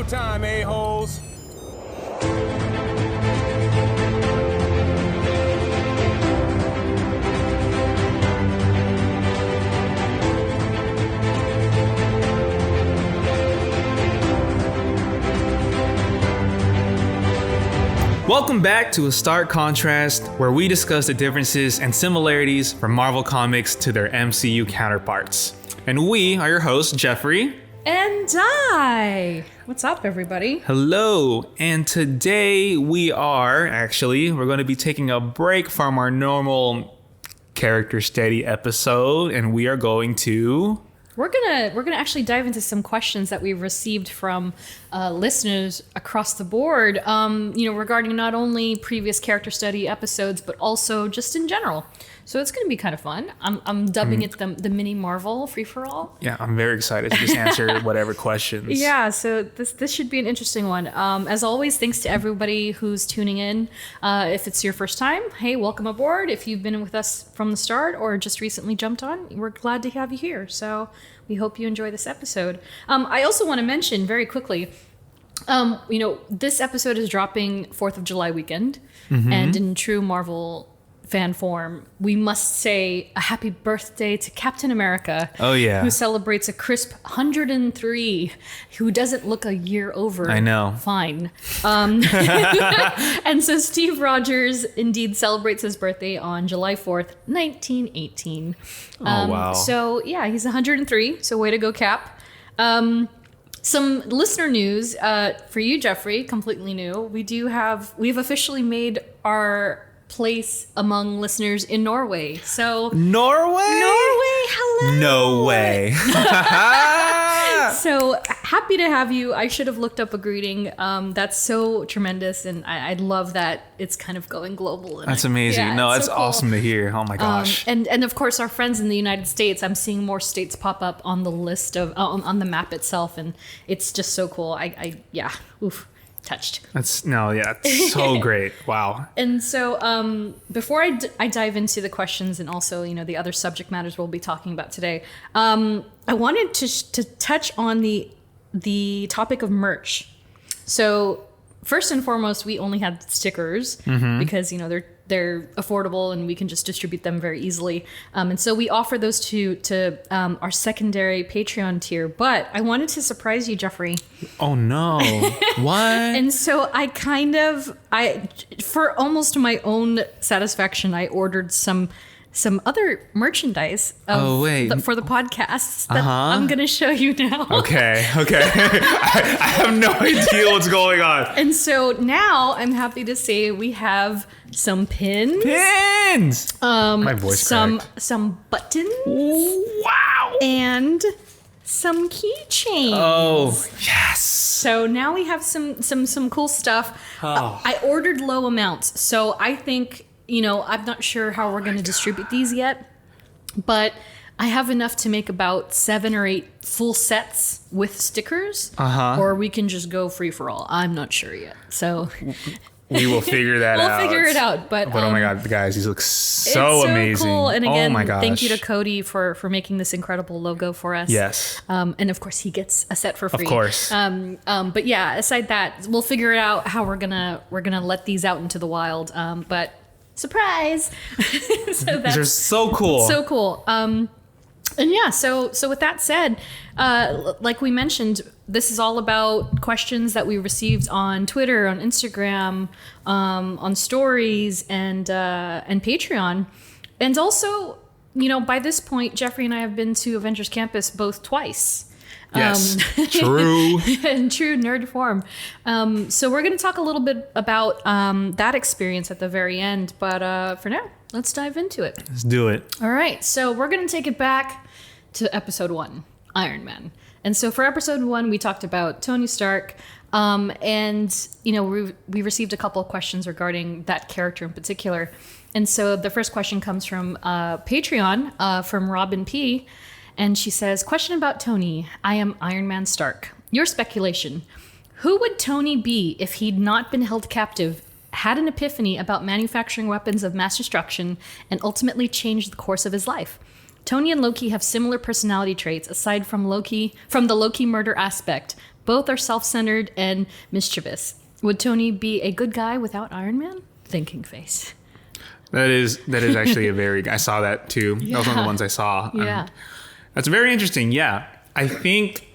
showtime, a-holes. Welcome back to A Stark Contrast, where we discuss the differences and similarities from Marvel Comics to their MCU counterparts. And we are your hosts, Geoffrey and Dai. What's up, everybody? Hello. And today we're going to be taking a break from our normal character study episode, and we are going to... We're gonna actually dive into some questions that we've received from listeners across the board, regarding not only previous character study episodes, but also just in general. So it's gonna be kind of fun. I'm dubbing it the Mini Marvel free-for-all. Yeah, I'm very excited to just answer whatever questions. Yeah, so this should be an interesting one. As always, thanks to everybody who's tuning in. If it's your first time, hey, welcome aboard. If you've been with us from the start or just recently jumped on, we're glad to have you here. So we hope you enjoy this episode. I also want to mention very quickly, this episode is dropping 4th of July weekend, and in true Marvel fan form, we must say a happy birthday to Captain America. Oh, yeah. Who celebrates a crisp 103, who doesn't look a year over. I know. Fine. And so Steve Rogers indeed celebrates his birthday on July 4th, 1918. Oh, wow. So, yeah, he's 103, so way to go, Cap. Some listener news for you, Geoffrey, completely new. We've officially made our place among listeners in Norway. So Norway, hello. No way. So happy to have you. I should have looked up a greeting. That's so tremendous, and I love that it's kind of going global. That's amazing. No, that's so cool. Awesome to hear. Oh my gosh. And of course our friends in the United States. I'm seeing more states pop up on the list of on the map itself, and it's just so cool. Oof. Touched. It's so great. Wow. And so before I dive into the questions and also, the other subject matters we'll be talking about today, I wanted to touch on the topic of merch. So first and foremost, we only had stickers because, they're affordable and we can just distribute them very easily. And so we offer those to our secondary Patreon tier. But I wanted to surprise you, Geoffrey. Oh, no. What? And so for almost my own satisfaction, I ordered some other merchandise for the podcasts that I'm going to show you now. Okay. I have no idea what's going on. And so now I'm happy to say we have some pins. My voice cracked. Some buttons. Wow. And some keychains. Oh, yes. So now we have some cool stuff. Oh. I ordered low amounts, so I think... I'm not sure how we're going to distribute these yet, but I have enough to make about 7 or 8 full sets with stickers, or we can just go free for all. I'm not sure yet. So we will figure that out. We'll figure it out. But oh my God, guys, these look so amazing. Cool. And again, oh my gosh. Thank you to Cody for making this incredible logo for us. Yes. And of course he gets a set for free. Of course. But yeah, aside that, we'll figure it out how we're gonna let these out into the wild. But surprise. So these are so cool. So cool. And yeah, so with that said, like we mentioned, this is all about questions that we received on Twitter, on Instagram, on stories, and Patreon. And also, by this point, Geoffrey and I have been to Avengers Campus both twice. Yes, true. In true nerd form. So we're going to talk a little bit about that experience at the very end. But for now, let's dive into it. Let's do it. All right. So we're going to take it back to episode 1, Iron Man. And so for episode 1, we talked about Tony Stark. And, we received a couple of questions regarding that character in particular. And so the first question comes from Patreon from Robin P. And she says, question about Tony. I am Iron Man Stark. Your speculation. Who would Tony be if he'd not been held captive, had an epiphany about manufacturing weapons of mass destruction, and ultimately changed the course of his life? Tony and Loki have similar personality traits aside from the Loki murder aspect, Both are self-centered and mischievous. Would Tony be a good guy without Iron Man? Thinking face. That is actually a very... I saw that too. Yeah. That was one of the ones I saw. Yeah. That's very interesting. Yeah. I think...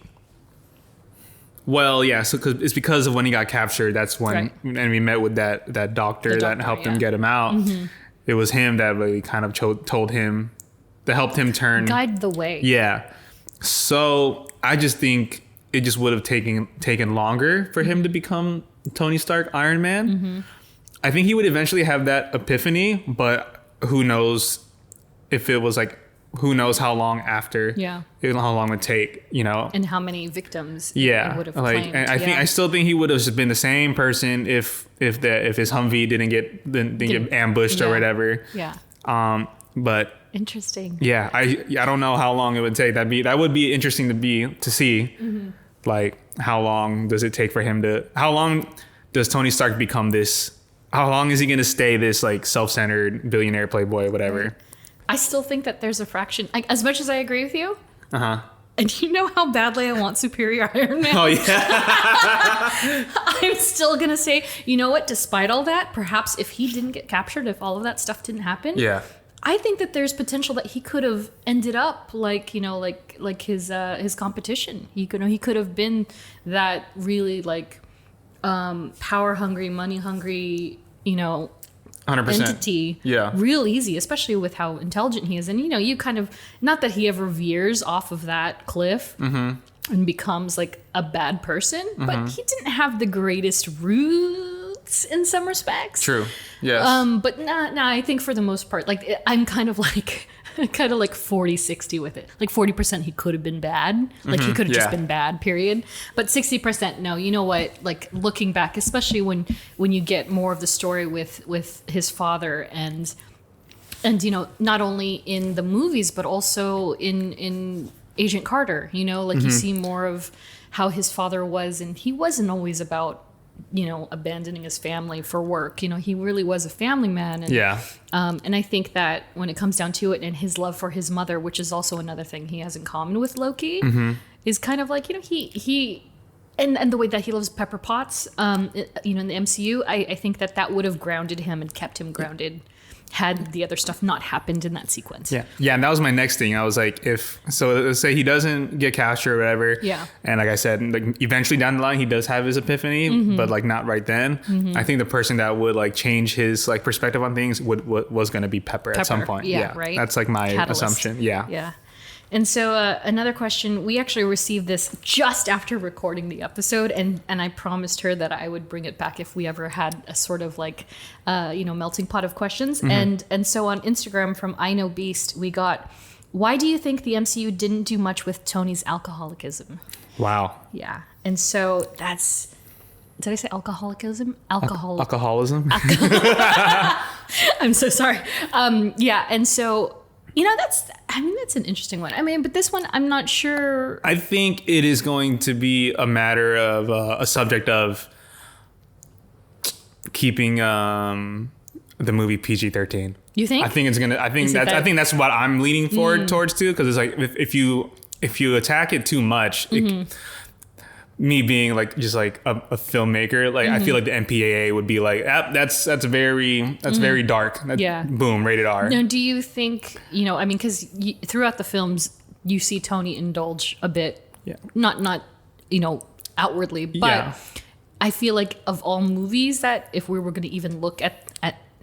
Well, yeah, so it's because of when he got captured. That's when... Right. And we met with that doctor that helped him get him out. Mm-hmm. It was him that really kind of told him... That helped him turn... Guide the way. Yeah. So I just think it just would have taken longer for him to become Tony Stark Iron Man. Mm-hmm. I think he would eventually have that epiphany, but who knows if it was like, who knows how long after, how long it would take, you know? And how many victims it would have like, claimed. And I still think he would have just been the same person if his Humvee didn't get ambushed or whatever. Yeah. But interesting. Yeah, I don't know how long it would take. That would be interesting to see. Mm-hmm. Like, how long does it take for him to... How long does Tony Stark become this... How long is he going to stay this, like, self-centered billionaire playboy or whatever? I still think that there's a fraction... as much as I agree with you... Uh-huh. And you know how badly I want Superior Iron Man? Oh, yeah. I'm still going to say, you know what? Despite all that, perhaps if he didn't get captured, if all of that stuff didn't happen... Yeah. I think that there's potential that he could have ended up like his competition. He could have been that really like power hungry, money hungry, 100%. Entity. Yeah. Real easy, especially with how intelligent he is. And you kind of, not that he ever veers off of that cliff and becomes like a bad person, but he didn't have the greatest roots in some respects. True. Yes. But nah, I think for the most part, like I'm kind of like 40-60 with it. Like 40% he could have been bad. Like he could have just been bad, period. But 60% no. You know what? Like looking back, especially when you get more of the story with his father and not only in the movies but also in Agent Carter, you see more of how his father was, and he wasn't always about abandoning his family for work. He really was a family man. And, and I think that when it comes down to it, and his love for his mother, which is also another thing he has in common with Loki, is kind of like, he and the way that he loves Pepper Potts, in the MCU, I think that would have grounded him and kept him grounded had the other stuff not happened in that sequence. Yeah, and that was my next thing. I was like, let's say he doesn't get captured or whatever. Yeah. And like I said, like eventually down the line, he does have his epiphany, but like not right then. I think the person that would like change his like perspective on things was going to be Pepper at some point. Yeah, right. That's like my assumption. Yeah. Yeah. And so another question, we actually received this just after recording the episode, and I promised her that I would bring it back if we ever had a sort of like, melting pot of questions. And so on Instagram from I Know Beast, we got, why do you think the MCU didn't do much with Tony's alcoholism? Wow. Yeah. And so that's... Did I say alcoholism? Alcoholism? I'm so sorry. Yeah, and so... that's an interesting one. But this one, I'm not sure. I think it is going to be a matter of a subject of keeping the movie PG-13. You think? I think that's what I'm leaning forward towards too, because it's like if you attack it too much. Me being like just like a filmmaker, like I feel like the MPAA would be like, that's very dark. Boom, rated R. Now, do you think because throughout the films you see Tony indulge a bit, not outwardly, but I feel like of all movies that if we were going to even look at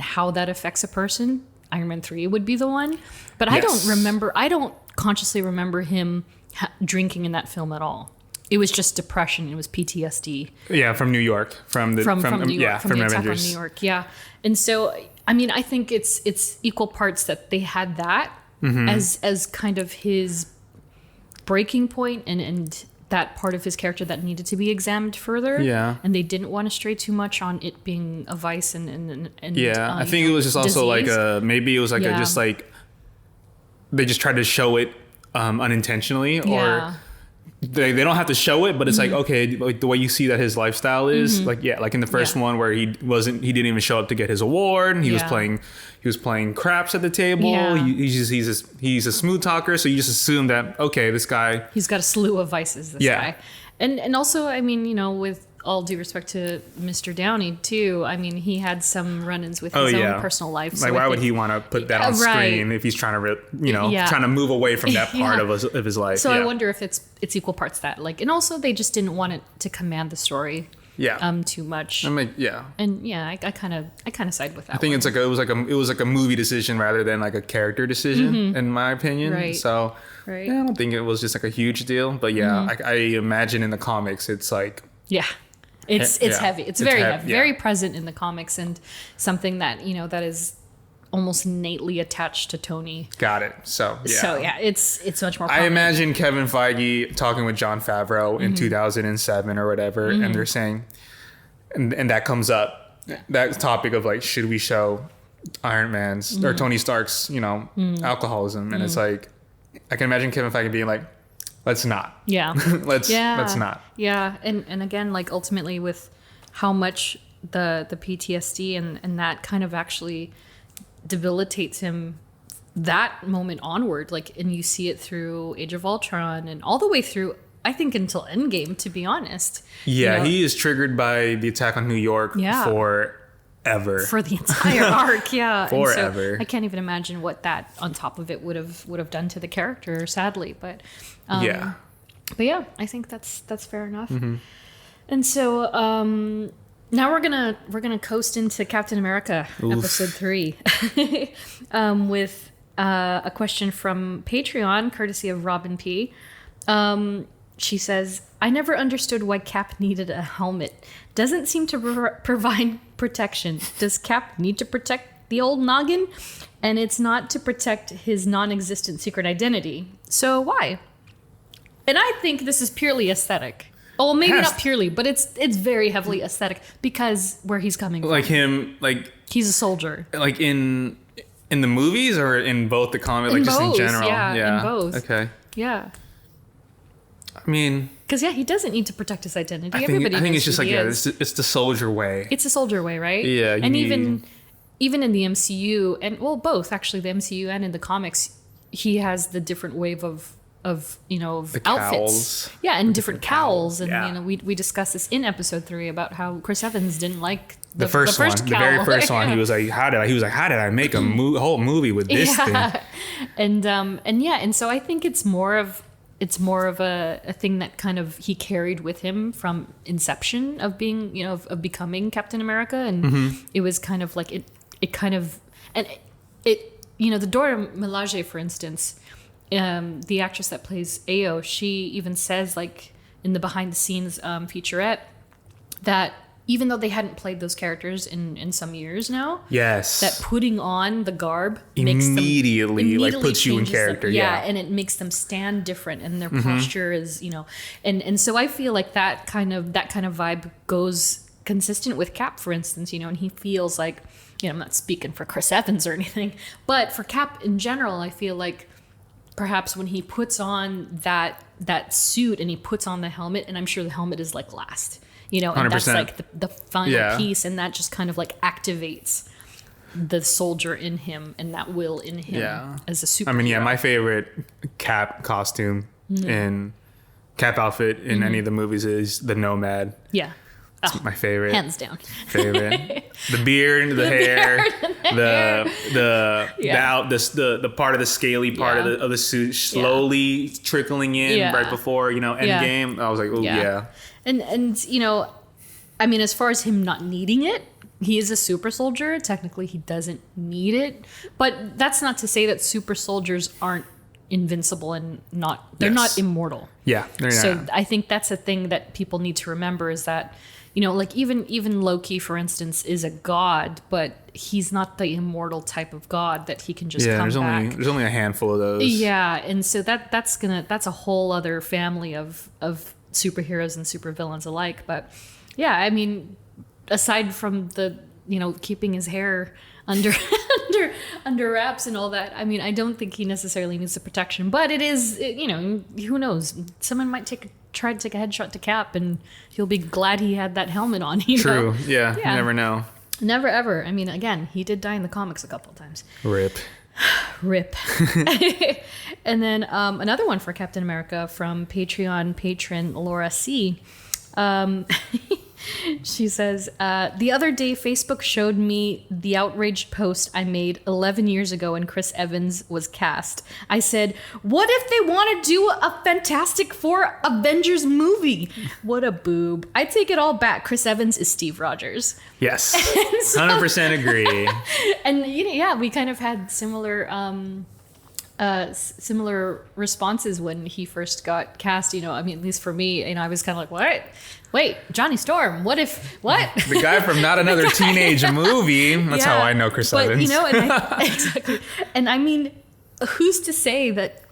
how that affects a person, Iron Man 3 would be the one. But I don't consciously remember him drinking in that film at all. It was just depression. It was PTSD. Yeah, from New York, from New York, from the attack on New York. Yeah, and so I think it's equal parts that they had that as kind of his breaking point and that part of his character that needed to be examined further. Yeah, and they didn't want to stray too much on it being a vice and I think it was just also disease. Like maybe it was like just like they just tried to show it unintentionally or. They don't have to show it, but it's like, okay, like the way you see that his lifestyle is like in the first one where he didn't even show up to get his award, and he was playing craps at the table. Yeah. He's a smooth talker, so you just assume that, okay, this guy, he's got a slew of vices, this guy. And also, I mean, you know, with all due respect to Mr. Downey too, I mean, he had some run-ins with his own personal life. Like, why would he want to put that on screen if he's trying to, trying to move away from that part of his life? So I wonder if it's equal parts that, like, and also they just didn't want it to command the story. Too much. I mean, And I kind of side with that. I think it's like it was like a movie decision rather than like a character decision, in my opinion. Right. So I don't think it was just like a huge deal. But I imagine in the comics it's like it's heavy. It's very heavy, very present in the comics, and something that that is almost innately attached to Tony. Got it. So it's much more. I imagine Kevin Feige talking with Jon Favreau in 2007 or whatever, and they're saying, and that comes up, that topic of like, should we show Iron Man's or Tony Stark's, alcoholism, and it's like, I can imagine Kevin Feige being like, let's not. Yeah. let's not. Yeah, and again, like ultimately with how much the PTSD and that kind of actually debilitates him that moment onward, like, and you see it through Age of Ultron and all the way through, I think, until Endgame, to be honest. He is triggered by the attack on New York forever. For the entire arc, forever. So I can't even imagine what that on top of it would have done to the character, sadly. But I think that's fair enough. And so now we're gonna coast into Captain America episode 3 with a question from Patreon, courtesy of Robin P. She says, I never understood why Cap needed a helmet. Doesn't seem to provide protection. Does Cap need to protect the old noggin? And it's not to protect his non-existent secret identity. So why? And I think this is purely aesthetic. Oh, well, maybe not purely, but it's very heavily aesthetic because where he's coming from. Like him, like... He's a soldier. Like in the movies or in both the comics, like just in general? Yeah, in both. Okay. Yeah. I mean... Because, he doesn't need to protect his identity. I think it's just like, it's the soldier way. It's a soldier way, right? Yeah. And even in the MCU, and well, both actually, the MCU and in the comics, he has the different wave of outfits. Cowls. Yeah, and different cowls. And, we discussed this in episode 3 about how Chris Evans didn't like the first one. cowl. The very first one, he was like, how did I make a whole movie with this thing? And so I think it's more of a thing that kind of he carried with him from inception of being, of becoming Captain America. And it was kind of like it kind of, and it the Dora Milaje, for instance, the actress that plays Ao, she even says, like, in the behind the scenes featurette, that even though they hadn't played those characters in some years now, that putting on the garb immediately like puts you in character. And it makes them stand different, and their posture is, and so I feel like that kind of vibe goes consistent with Cap, for instance, and he feels like, I'm not speaking for Chris Evans or anything, but for Cap in general, I feel like perhaps when he puts on that suit and he puts on the helmet, and I'm sure the helmet is like last, and 100%. That's like the final piece, and that just kind of like activates the soldier in him and that will in him as a superhero. I mean, my favorite Cap costume and Cap outfit in any of the movies is the Nomad. Yeah. It's my favorite. Hands down. Favorite. The beard, the hair, the part of the scaly part of the suit slowly trickling in right before, Endgame. I was like, oh yeah. And I mean, as far as him not needing it, he is a super soldier. Technically, he doesn't need it. But that's not to say that super soldiers aren't invincible and they're not immortal. Yeah, they're not. So I think that's a thing that people need to remember is that, like even Loki, for instance, is a god, but he's not the immortal type of god that he can just come back. There's only a handful of those. Yeah, and so that's a whole other family of superheroes and supervillains alike. But yeah, I mean, aside from the keeping his hair under wraps and all that, I mean, I don't think he necessarily needs the protection, but it is, who knows? Someone might try to take a headshot to Cap and he'll be glad he had that helmet on. True. Yeah. You never know. Never ever. I mean, again, he did die in the comics a couple of times. Rip. Rip. And then another one for Captain America from Patreon patron Laura C. She says, the other day, Facebook showed me the outraged post I made 11 years ago when Chris Evans was cast. I said, what if they want to do a Fantastic Four Avengers movie? What a boob. I take it all back. Chris Evans is Steve Rogers. Yes. So, 100% agree. And, we kind of had similar responses when he first got cast. At least for me, I was kind of like, what? Wait, Johnny Storm. What? The guy from Not Another Teenage Movie. That's how I know Chris Evans. Exactly. And I mean, who's to say that,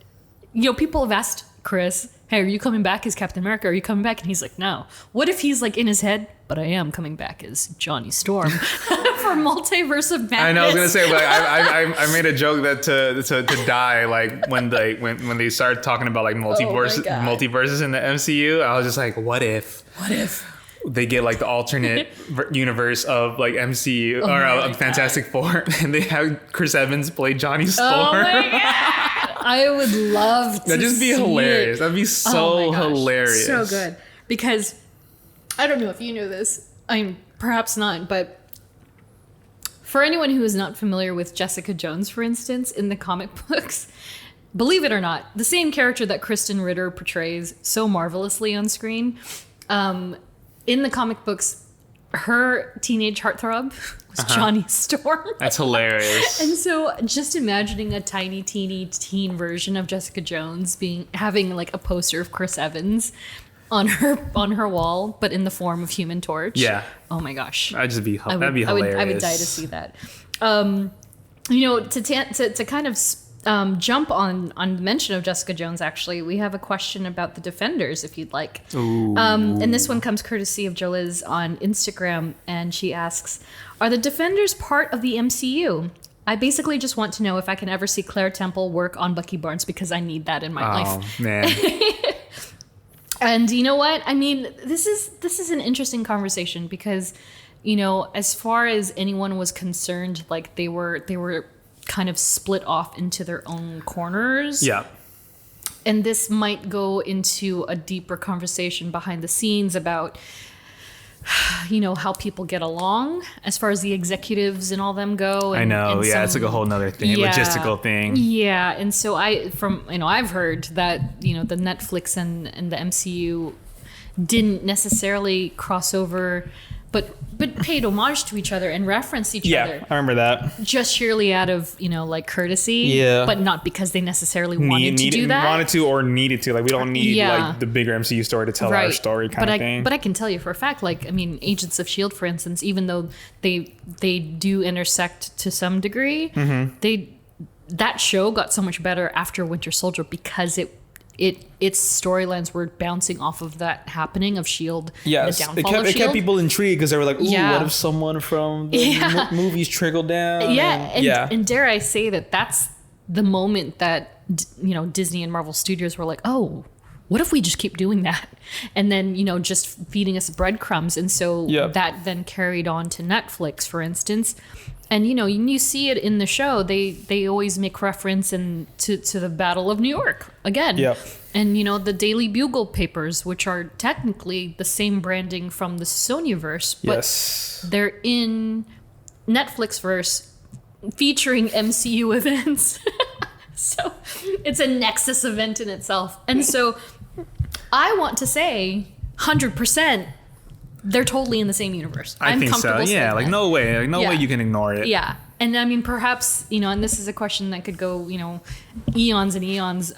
people have asked Chris, hey, are you coming back as Captain America? Are you coming back? And he's like, no. What if he's like in his head, but I am coming back as Johnny Storm for Multiverse of Madness? I know, I was gonna say, but I made a joke that to die, like when they started talking about like multiverses in the MCU, I was just like, what if they get like the alternate universe of like MCU or Fantastic Four, and they have Chris Evans play Johnny Storm? Oh my God. I would love to. That'd just be hilarious. That'd be so hilarious. So good. Because I don't know if you knew this. Perhaps not, but for anyone who is not familiar with Jessica Jones, for instance, in the comic books, believe it or not, the same character that Kristen Ritter portrays so marvelously on screen, in the comic books, her teenage heartthrob was Johnny Storm. That's hilarious. And so just imagining a tiny, teeny teen version of Jessica Jones having like a poster of Chris Evans on her wall, but in the form of Human Torch. Yeah. Oh my gosh. That'd be hilarious. I would die to see that. To kind of jump on the mention of Jessica Jones, actually, we have a question about the Defenders, if you'd like. And this one comes courtesy of Joliz on Instagram, and she asks, are the Defenders part of the MCU? I basically just want to know if I can ever see Claire Temple work on Bucky Barnes, because I need that in my life. Oh, man. And you know what? I mean, this is an interesting conversation because, as far as anyone was concerned, like they were kind of split off into their own corners. Yeah. And this might go into a deeper conversation behind the scenes about, how people get along as far as the executives and all them go. And, I know. It's like a whole nother thing, logistical thing. Yeah. And so I've heard that, the Netflix and the MCU didn't necessarily cross over, but paid homage to each other and referenced each other. Yeah, I remember that. Just sheerly out of, like courtesy. Yeah. But not because they necessarily wanted to do that. Wanted to or needed to. Like, we don't need like the bigger MCU story to tell our story kind of thing. But I can tell you for a fact, Agents of S.H.I.E.L.D., for instance, even though they do intersect to some degree, that show got so much better after Winter Soldier because its storylines were bouncing off of that happening of S.H.I.E.L.D. Yes, the downfall of it kept S.H.I.E.L.D. people intrigued because they were like, ooh, what if someone from the movies trickled down? Yeah, and dare I say that's the moment that, Disney and Marvel Studios were like, oh, what if we just keep doing that? And then, just feeding us breadcrumbs. And so that then carried on to Netflix, for instance. And, you see it in the show. They always make reference to the Battle of New York again. Yep. And, the Daily Bugle papers, which are technically the same branding from the Sonyverse, but they're in Netflixverse featuring MCU events. So it's a Nexus event in itself. And so I want to say 100%. They're totally in the same universe. I think so. Yeah, like no way. Like no way you can ignore it. Yeah. And I mean, perhaps, and this is a question that could go, eons and eons.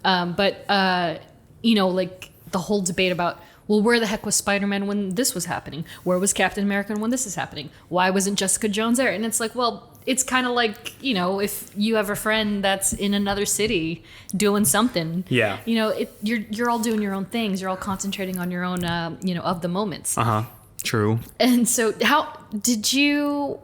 But like the whole debate about, well, where the heck was Spider-Man when this was happening? Where was Captain America when this is happening? Why wasn't Jessica Jones there? And it's like, well, it's kind of like, if you have a friend that's in another city doing something, you're all doing your own things. You're all concentrating on your own, of the moments. True. And so did you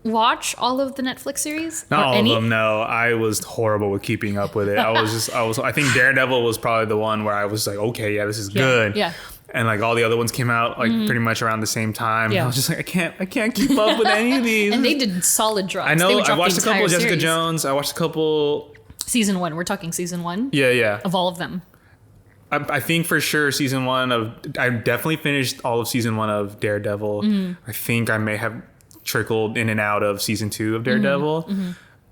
watch all of the Netflix series? Not all of them, no. I was horrible with keeping up with it. I think Daredevil was probably the one where I was like, okay, this is good. Yeah. and like all the other ones came out like pretty much around the same time. Yeah. I was just like, I can't keep up with any of these. And they did solid drops. I know. They would I drop watched the a couple of entire Jessica series. Jones. I watched a couple. Season 1. We're talking season 1 Yeah. of all of them. I think for sure season 1 of. I definitely finished all of season 1 of Daredevil. I think I may have trickled in and out of season 2 of Daredevil.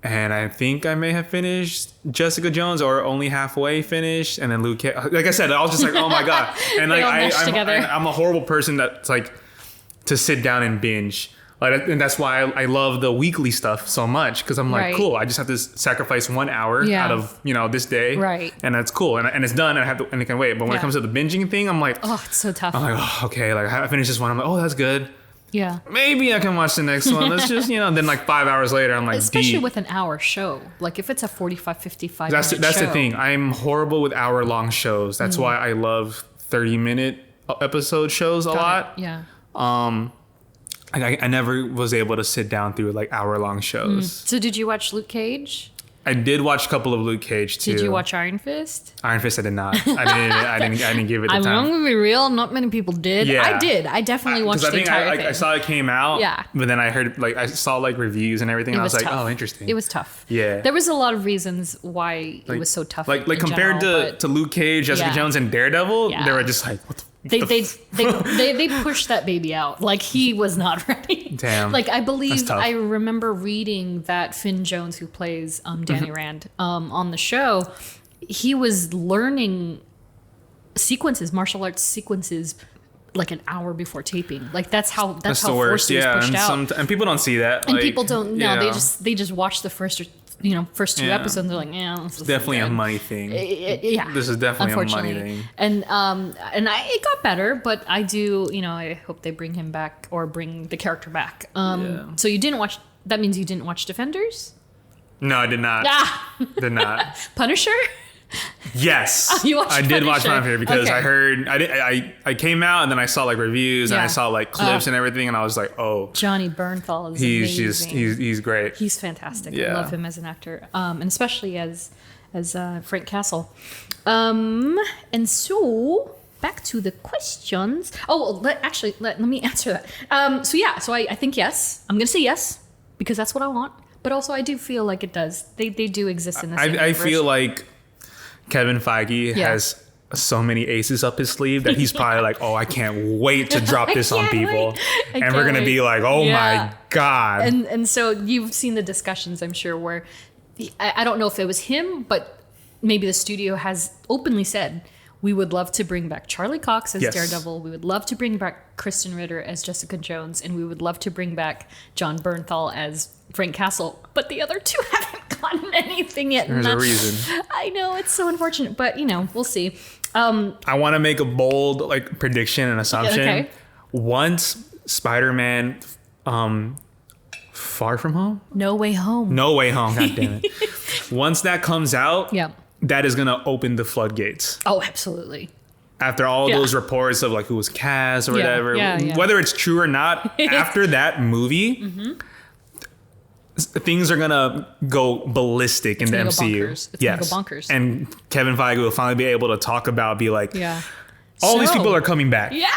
And I think I may have finished Jessica Jones or only halfway finished. And then Luke Cage. Like I said, I was just like, oh my God. And like, all meshed together. I'm a horrible person that's like to sit down and binge. Like, and that's why I love the weekly stuff so much. Cause I'm like, Right. cool. I just have to sacrifice 1 hour Yeah. out of, this day. Right. And that's cool. And it's done and I can wait. But when Yeah. it comes to the binging thing, I'm like, Oh, it's so tough. I'm like, oh, okay. Like I finished this one. I'm like, oh, that's good. Yeah. Maybe I can watch the next one. Let's just, then like 5 hours later, I'm like, Especially deep. with an hour show. Like if it's a 45, 55 That's minute that's show. the thing. I'm horrible with hour-long shows. That's why I love 30-minute episode shows a lot. Yeah. I never was able to sit down through like hour-long shows. So did you watch Luke Cage? I did watch a couple of Luke Cage too. Did you watch Iron Fist? Iron Fist? I did not. I didn't give it the I'm time. going to be real. Not many people did. Yeah. I did. I definitely watched I the think entire thing. I saw it came out. Yeah. But then I heard I saw like reviews and everything. And I was like, tough. oh, interesting. It was tough. Yeah. There was a lot of reasons why it was so tough. Like in compared general, to Luke Cage, Jessica Yeah. Jones, and Daredevil, Yeah. they were just like, what the They pushed that baby out. Like he was not ready. Damn. Like I believe That's tough. I remember reading that Finn Jones, who plays Danny Rand on the show, he was learning martial arts sequences, like an hour before taping. Like that's how the force worst. was Yeah, pushed out. and people don't see that. And like, people don't know. yeah. They just watch the first two Yeah. episodes. They're like, yeah, this is Definitely a good. money thing. Yeah, This is definitely a money unfortunately. thing. And it got better, but I do, I hope they bring him back or bring the character back. Yeah. So you didn't watch. That means you didn't watch Defenders. No, I did not. Ah, Did not. Punisher. Yes, You watched I did watch Punisher. Punisher because Okay. I heard I came out and then I saw like reviews and Yeah. I saw like clips and everything and I was like, oh, Johnny Bernthal is he's amazing. just he's great. He's fantastic. I Yeah. love him as an actor, and especially as Frank Castle. And so back to the questions. Oh, well, let me answer that. So I think yes. I'm gonna say yes because that's what I want. But also, I do feel like it does. They do exist in the same I universe. feel like Kevin Feige Yeah. has so many aces up his sleeve that he's probably like, oh, I can't wait to drop this on can't people. wait. I And we're can't gonna be wait. like, oh Yeah. my God. And so you've seen the discussions, I'm sure, where I don't know if it was him, but maybe the studio has openly said, we would love to bring back Charlie Cox as Yes. Daredevil. We would love to bring back Kristen Ritter as Jessica Jones. And we would love to bring back John Bernthal as Frank Castle. But the other two haven't gotten anything yet. There's a reason. I know, it's so unfortunate. But, we'll see. I want to make a bold like prediction and assumption. Okay. Once Spider-Man Far From Home? No Way Home. No Way Home, god damn it. Once that comes out, Yeah. that is gonna open the floodgates. Oh, absolutely. After all Yeah. those reports of like who was cast or Yeah, whatever, yeah. whether it's true or not, after that movie, things are gonna go ballistic in the gonna go MCU. bonkers. It's gonna go bonkers. And Kevin Feige will finally be able to talk about, be like, Yeah. all these So- people are coming back. Yeah.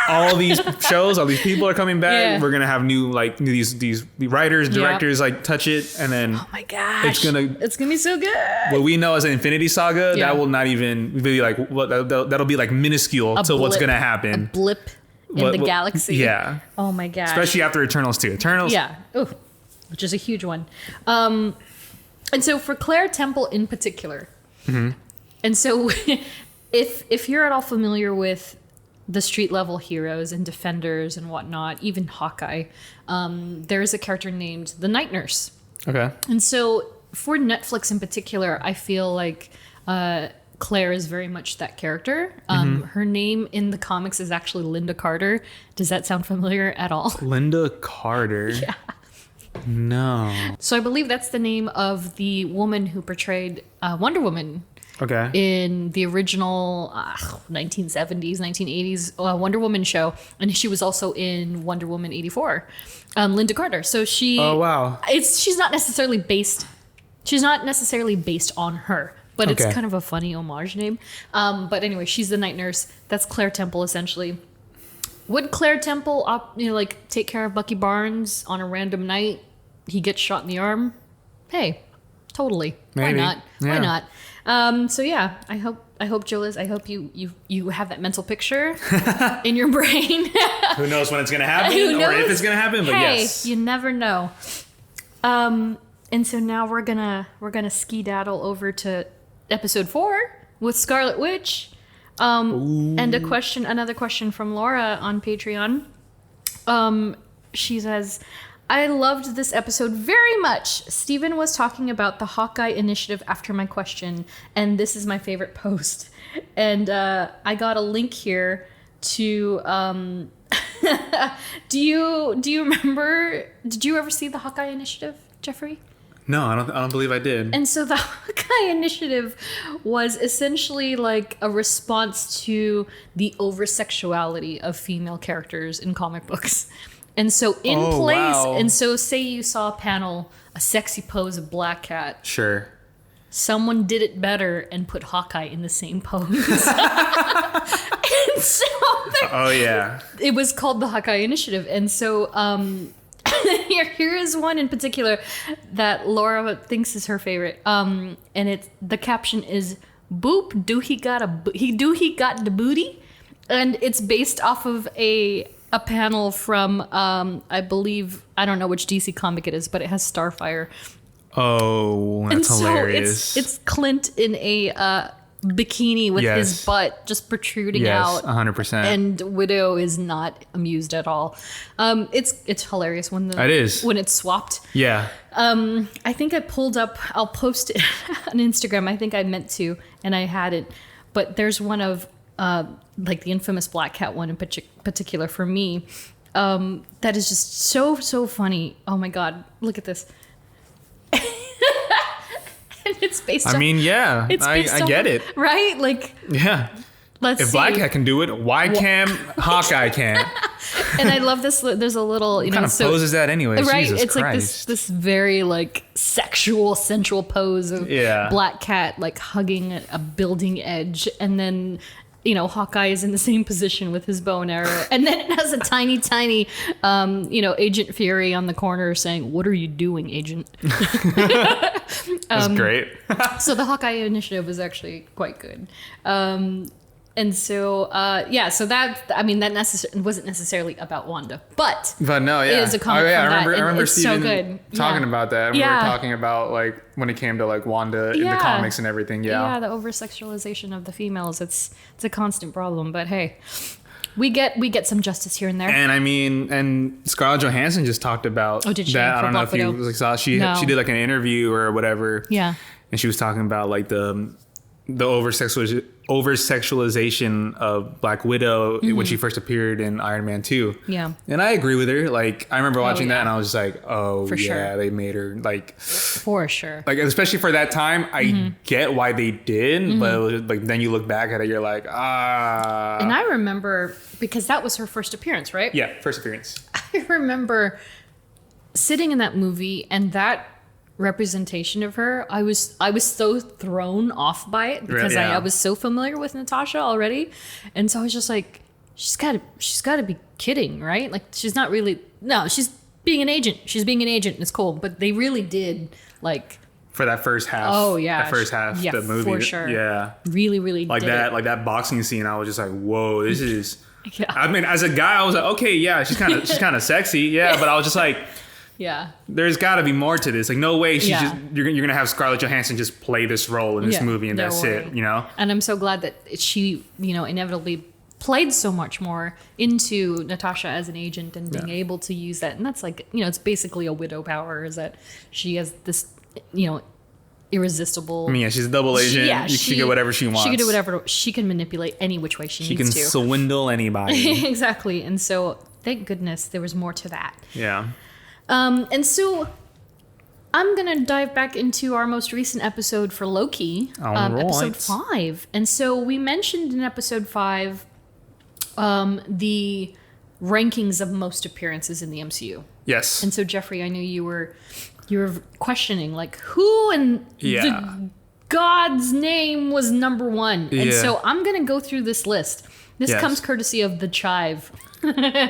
All these shows, all these people are coming back. Yeah. We're gonna have new these writers, directors like touch it, and then Oh my gosh. It's gonna- be so good. what we know as an Infinity Saga, Yeah. that will not even be like what that'll be like minuscule to what's blip. gonna A happen. blip in What- the what- galaxy. Yeah, Oh my gosh. especially after Eternals 2. Eternals. Yeah. Ooh, which is a huge one. And so for Claire Temple in particular, and so if you're at all familiar with the street level heroes and Defenders and whatnot, even Hawkeye, there is a character named the Night Nurse. Okay. And so for Netflix in particular, I feel like Claire is very much that character. Her name in the comics is actually Linda Carter. Does that sound familiar at all? Linda Carter. Yeah. No. So I believe that's the name of the woman who portrayed Wonder Woman Okay. in the original 1970s, 1980s Wonder Woman show. And she was also in Wonder Woman 84, Linda Carter. So she... Oh wow. She's not necessarily based on her, but Okay. it's kind of a funny homage name. But anyway, she's the night nurse. That's Claire Temple, essentially. Would Claire Temple, like take care of Bucky Barnes on a random night? He gets shot in the arm. Hey, totally. Maybe. Why not? Yeah. Why not? So yeah, I hope Julius, I hope you have that mental picture in your brain. Who knows when it's gonna happen Who or if knows? it's gonna happen? But Hey, yes. you never know. And so now we're gonna skedaddle over to episode 4 with Scarlet Witch. And another question from Laura on Patreon. She says, I loved this episode very much. Steven was talking about the Hawkeye initiative after my question, and this is my favorite post. And I got a link here to do you remember, did you ever see the Hawkeye initiative, Geoffrey? No, I don't believe I did. And so the Hawkeye initiative was essentially like a response to the over-sexuality of female characters in comic books. And so say you saw a panel, a sexy pose of Black Cat. Sure. Someone did it better and put Hawkeye in the same pose. And so Oh yeah. it was called the Hawkeye Initiative. And so here is one in particular that Laura thinks is her favorite. And the caption is "Boop, do he got the booty?" And it's based off of a panel from I believe, I don't know which DC comic it is, but it has Starfire. Oh, that's hilarious. It's Clint in a bikini with his butt just protruding out. 100%. And Widow is not amused at all. It's hilarious when it's swapped. Yeah. I think I'll post it on Instagram. I think I meant to, and I hadn't. But there's one of like the infamous Black Cat one in particular for me. That is just so funny. Oh my God, look at this. And it's based I mean, yeah. I get it. Right? Like, Yeah. If Black Cat can do it, why can't Hawkeye can't? And I love this. There's a little, What kind of pose is that anyway? right? Jesus It's Christ. like this very like sexual, sensual pose of Black Cat like hugging a building edge, and then Hawkeye is in the same position with his bow and arrow, and then it has a tiny Agent Fury on the corner saying, "What are you doing, Agent?" That's great. So the Hawkeye initiative is actually quite good. And so, so that, I mean, that wasn't necessarily about Wanda, but no, yeah. it is a comic from I that, remember it's Steven so good. talking about that. And we Yeah. were talking about like when it came to like Wanda in the comics and everything. Yeah. the over-sexualization of the females. It's a constant problem, but hey, we get some justice here and there. And I mean, and Scarlett Johansson just talked about Oh, did she? that. I For don't know Black if you Widow? like, saw. She No. did like an interview or whatever. Yeah. And she was talking about like the over-sexualization of Black Widow when she first appeared in Iron Man 2. Yeah. And I agree with her. Like, I remember watching yeah. that and I was just like, oh, For yeah, sure. they made her like, For sure. especially for that time, I get why they did, but it was, like, then you look back at it, you're like, ah. And I remember, because that was her first appearance, right? Yeah, first appearance. I remember sitting in that movie and that representation of her, I was so thrown off by it because Yeah. I was so familiar with Natasha already, and so I was just like, she's got to be kidding, right? Like, she's not really, no, she's being an agent, and it's cool, but they really did like For that first half. Oh, yeah. That first half, Yeah, the movie. for sure. Yeah. really Like did that, it. like that boxing scene, I was just like, whoa, this is. Yeah. I mean, as a guy, I was like, okay, yeah, she's kind of sexy, yeah, but I was just like, Yeah. there's got to be more to this. Like, no way, Yeah. you're gonna have Scarlett Johansson just play this role in this Yeah, movie and no that's way. it, And I'm so glad that she, inevitably played so much more into Natasha as an agent and being able to use that. And that's like, it's basically a widow power, is that she has this, irresistible. I mean, yeah, she's a double agent. She can get whatever she wants. She can do whatever. She can manipulate any which way she She can needs to. swindle anybody. Exactly. And so, thank goodness there was more to that. Yeah. And so I'm going to dive back into our most recent episode for Loki, All right. episode 5. And so we mentioned in episode 5 the rankings of most appearances in the MCU. Yes. And so, Geoffrey, I knew you were questioning, like, who in Yeah. the God's name was number one. And Yeah. so I'm going to go through this list. This Yes. comes courtesy of the Chive.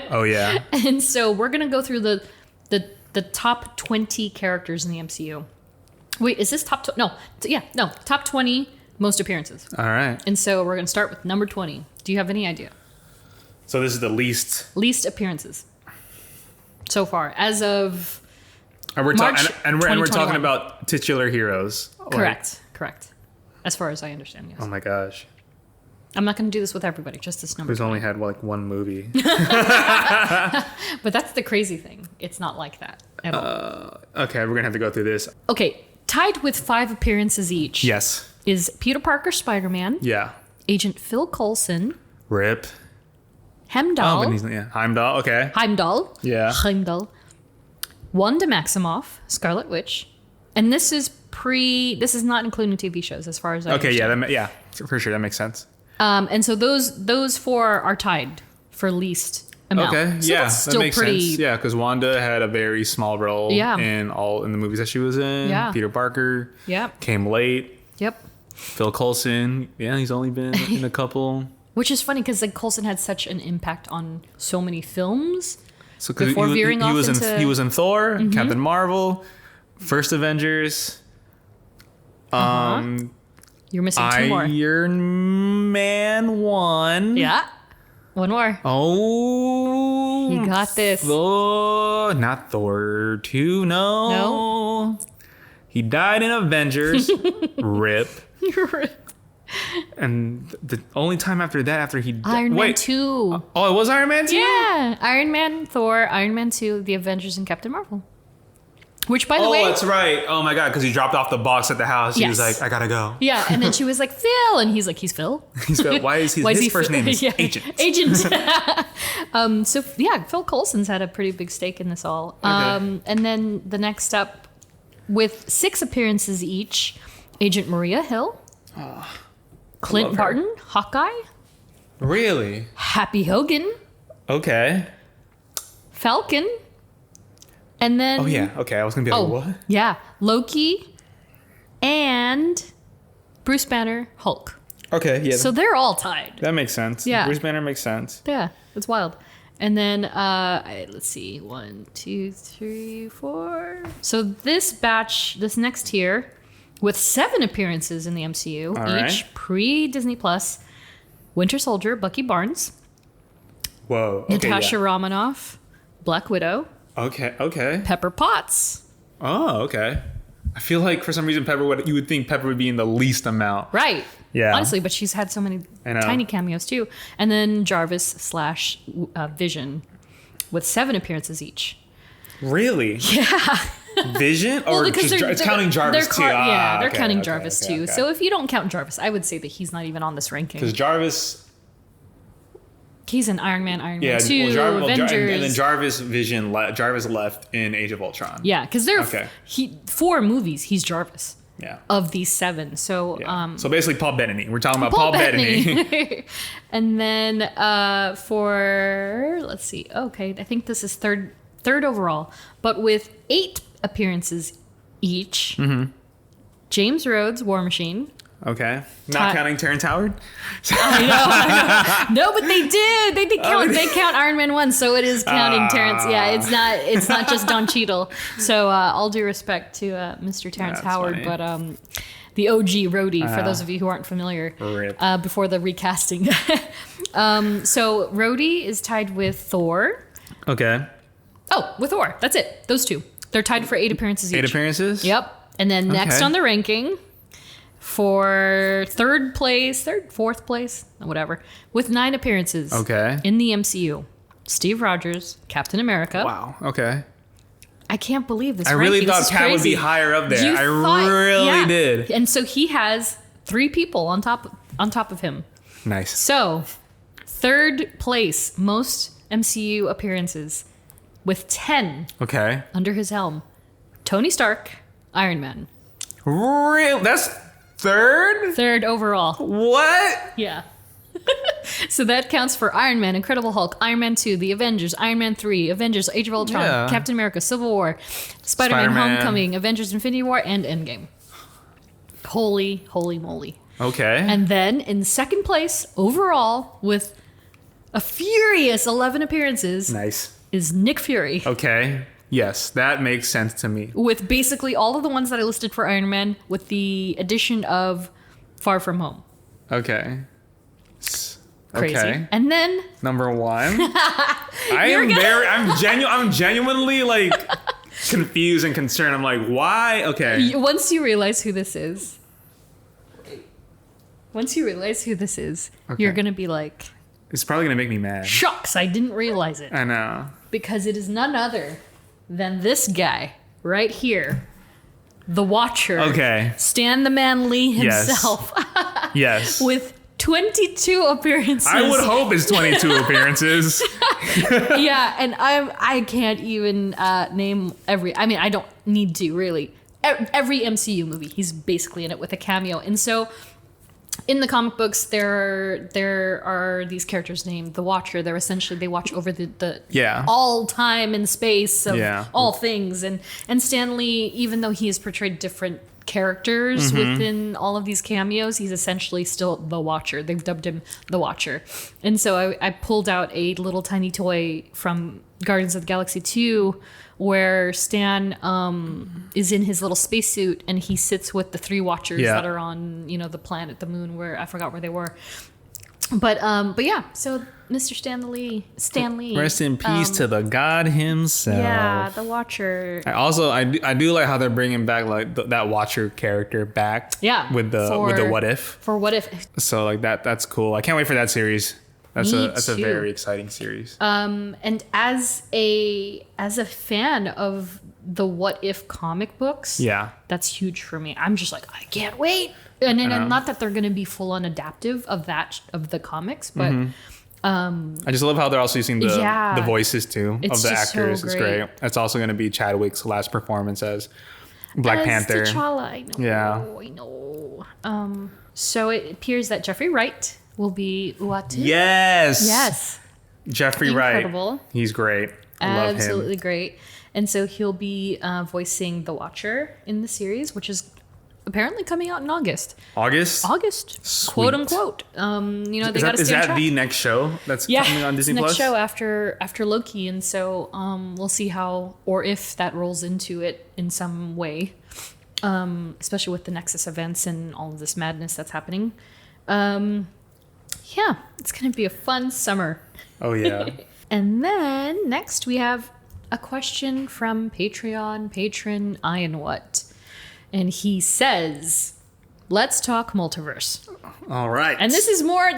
Oh yeah. And so we're going to go through the top 20 characters in the MCU. Wait, is this top... No, top 20 most appearances. All right. And so we're going to start with number 20. Do you have any idea? So this is the least. Least appearances so far, as of... And we're, March and we're 2021. talking about titular heroes. Correct. As far as I understand, yes. Oh my gosh. I'm not going to do this with everybody, just this number Who's 20. only had like one movie. But that's the crazy thing. It's not like that at all. Okay, we're gonna have to go through this. Okay, tied with 5 appearances each Yes. is Peter Parker Spider-Man, Yeah. Agent Phil Coulson, Rip. Hemdall, Oh, but he's Heimdall. Okay. Heimdall, Yeah. Heimdall, Wanda Maximoff, Scarlet Witch, and this is not including TV shows as far as I Okay. understand. Yeah. For sure. That makes sense. And so those 4 are tied for least amount. Okay. So yeah. that's That still makes pretty. sense. Yeah, because Wanda had a very small role. Yeah. In the movies that she was in. Yeah. Peter Parker. Yep. Came late. Yep. Phil Coulson. Yeah, he's only been in a couple. Which is funny because like Coulson had such an impact on so many films. So 'cause Before veering off was into- he was in Thor, Captain Marvel, first Avengers. You're missing 2 more. Iron Man 1. Yeah. One more. Oh. You got this. Thor, not Thor 2, no. No? He died in Avengers. Rip. And the only time after that, after he Iron Man 2. Oh, it was Iron Man 2? Yeah. Iron Man, Thor, Iron Man 2, The Avengers, and Captain Marvel. Which, by the way... Oh, that's right. Oh my God, because he dropped off the box at the house. He was Yes. like, I gotta go. Yeah, and then she was like, Phil. And he's like, he's Phil? He's like, why is his first name is Yeah. Agent? Agent. So, yeah, Phil Coulson's had a pretty big stake in this all. Okay. And then the next up, with 6 appearances each, Agent Maria Hill, Clint love her. Barton, Hawkeye, Really? Happy Hogan, Okay. Falcon, and then... Oh yeah. Okay. I was gonna be like, what? yeah, Loki, and Bruce Banner, Hulk. Okay. Yeah. So they're all tied. that makes sense. Yeah. Bruce Banner makes sense. Yeah, it's wild. And then let's see, 1, 2, 3, 4. So this next tier, with 7 appearances in the MCU, All each right. pre-Disney Plus, Winter Soldier, Bucky Barnes, Whoa. Okay. Natasha Romanoff, Black Widow, Yeah. Okay. Pepper Potts. Oh, okay. I feel like for some reason you would think Pepper would be in the least amount. Right. Yeah. Honestly, but she's had so many I know. tiny cameos too. And then Jarvis / Vision with 7 appearances each. Really? Yeah. Vision? Or because it's counting Jarvis too? Yeah, they're Okay, counting okay, Jarvis okay, too. okay. So if you don't count Jarvis, I would say that he's not even on this ranking. Because Jarvis... He's in Iron Man, Iron Yeah, Man 2, Avengers. and then Jarvis left in Age of Ultron. Yeah, because there are Okay. 4 movies. He's Jarvis Yeah. of these 7. So Yeah. So basically Paul Bettany. We're talking about Paul Bettany. And then for let's see, okay, I think this is third overall, but with 8 appearances each. Mm-hmm. James Rhodes, War Machine. Okay. Not counting Terrence Howard? I know. No, but they did. They did count. They count Iron Man 1, so it is counting Terrence. Yeah, it's not just Don Cheadle. So all due respect to Mr. Terrence That's Howard, funny. but the OG Rhodey, for those of you who aren't familiar, Rip. before the recasting. So Rhodey is tied with Thor. Okay. Oh, with Thor. That's it. Those 2. They're tied for 8 appearances each. 8 appearances? Yep. And then next Okay. on the ranking for 4th place, whatever, with 9 appearances. Okay. In the MCU, Steve Rogers, Captain America. Wow. Okay. I can't believe this. I really ranking. This thought is Pat would crazy. be higher up there. You I thought- really yeah. did. And so he has 3 people on top of him. Nice. So 3rd place, most MCU appearances, with 10 Okay. under his helm. Tony Stark, Iron Man. Real? That's 3rd? 3rd overall. What? Yeah. So that counts for Iron Man, Incredible Hulk, Iron Man 2, The Avengers, Iron Man 3, Avengers, Age of Ultron, Yeah. Captain America, Civil War, Spider-Man Spider-Man. Homecoming, Avengers Infinity War, and Endgame. Holy moly. Okay. And then in second place overall with a furious 11 appearances Nice. is Nick Fury. Okay. Yes, that makes sense to me. With basically all of the ones that I listed for Iron Man with the addition of Far From Home. Okay. Crazy. Okay. And then Number 1. I'm genuinely like confused and concerned. I'm like, why? Okay. once you realize who this is, you're going to be like, It's probably going to make me mad. shucks, I didn't realize it. I know. Because it is none other than this guy right here, the Watcher. Okay. Stan the Man Lee himself. Yes. With 22 appearances. I would hope it's 22 appearances. Yeah, and I can't even name every. I mean, I don't need to really. Every MCU movie, he's basically in it with a cameo, and so. In the comic books, there are these characters named the Watcher. They're essentially they watch over the all time and space of all things. And Stan Lee, even though he has portrayed different characters within all of these cameos, he's essentially still the Watcher. They've dubbed him the Watcher. And so I pulled out a little tiny toy from Guardians of the Galaxy 2 where Stan is in his little spacesuit and he sits with the 3 Watchers that are on, the planet, the moon, where I forgot where they were. But yeah, so Mr. Stan Lee. Rest in peace to the god himself. Yeah, the Watcher. I do like how they're bringing back like that Watcher character back. Yeah. With the what if. For what if. So like that's cool. I can't wait for that series. That's a very exciting series. And as a fan of the What If comic books, that's huge for me. I'm just like, I can't wait. And not that they're going to be full on adaptive of the comics, but I just love how they're also using the voices too of the actors. So it's great. It's also going to be Chadwick's last performance as Black Panther. T'Challa, I know. Yeah. I know. So it appears that Geoffrey Wright will be Uatu. Yes. Geoffrey Incredible. Wright. He's great. I love him. Absolutely great. And so he'll be voicing the Watcher in the series, which is apparently coming out in August. August? Sweet. Quote unquote. They got to stay on Is that track. the next show that's coming on Disney Plus? Next show after Loki, and so we'll see how or if that rolls into it in some way, especially with the Nexus events and all of this madness that's happening. Yeah, it's going to be a fun summer. Oh, yeah. And then next we have a question from Patreon patron Ian What. And he says, let's talk multiverse. All right. And this is more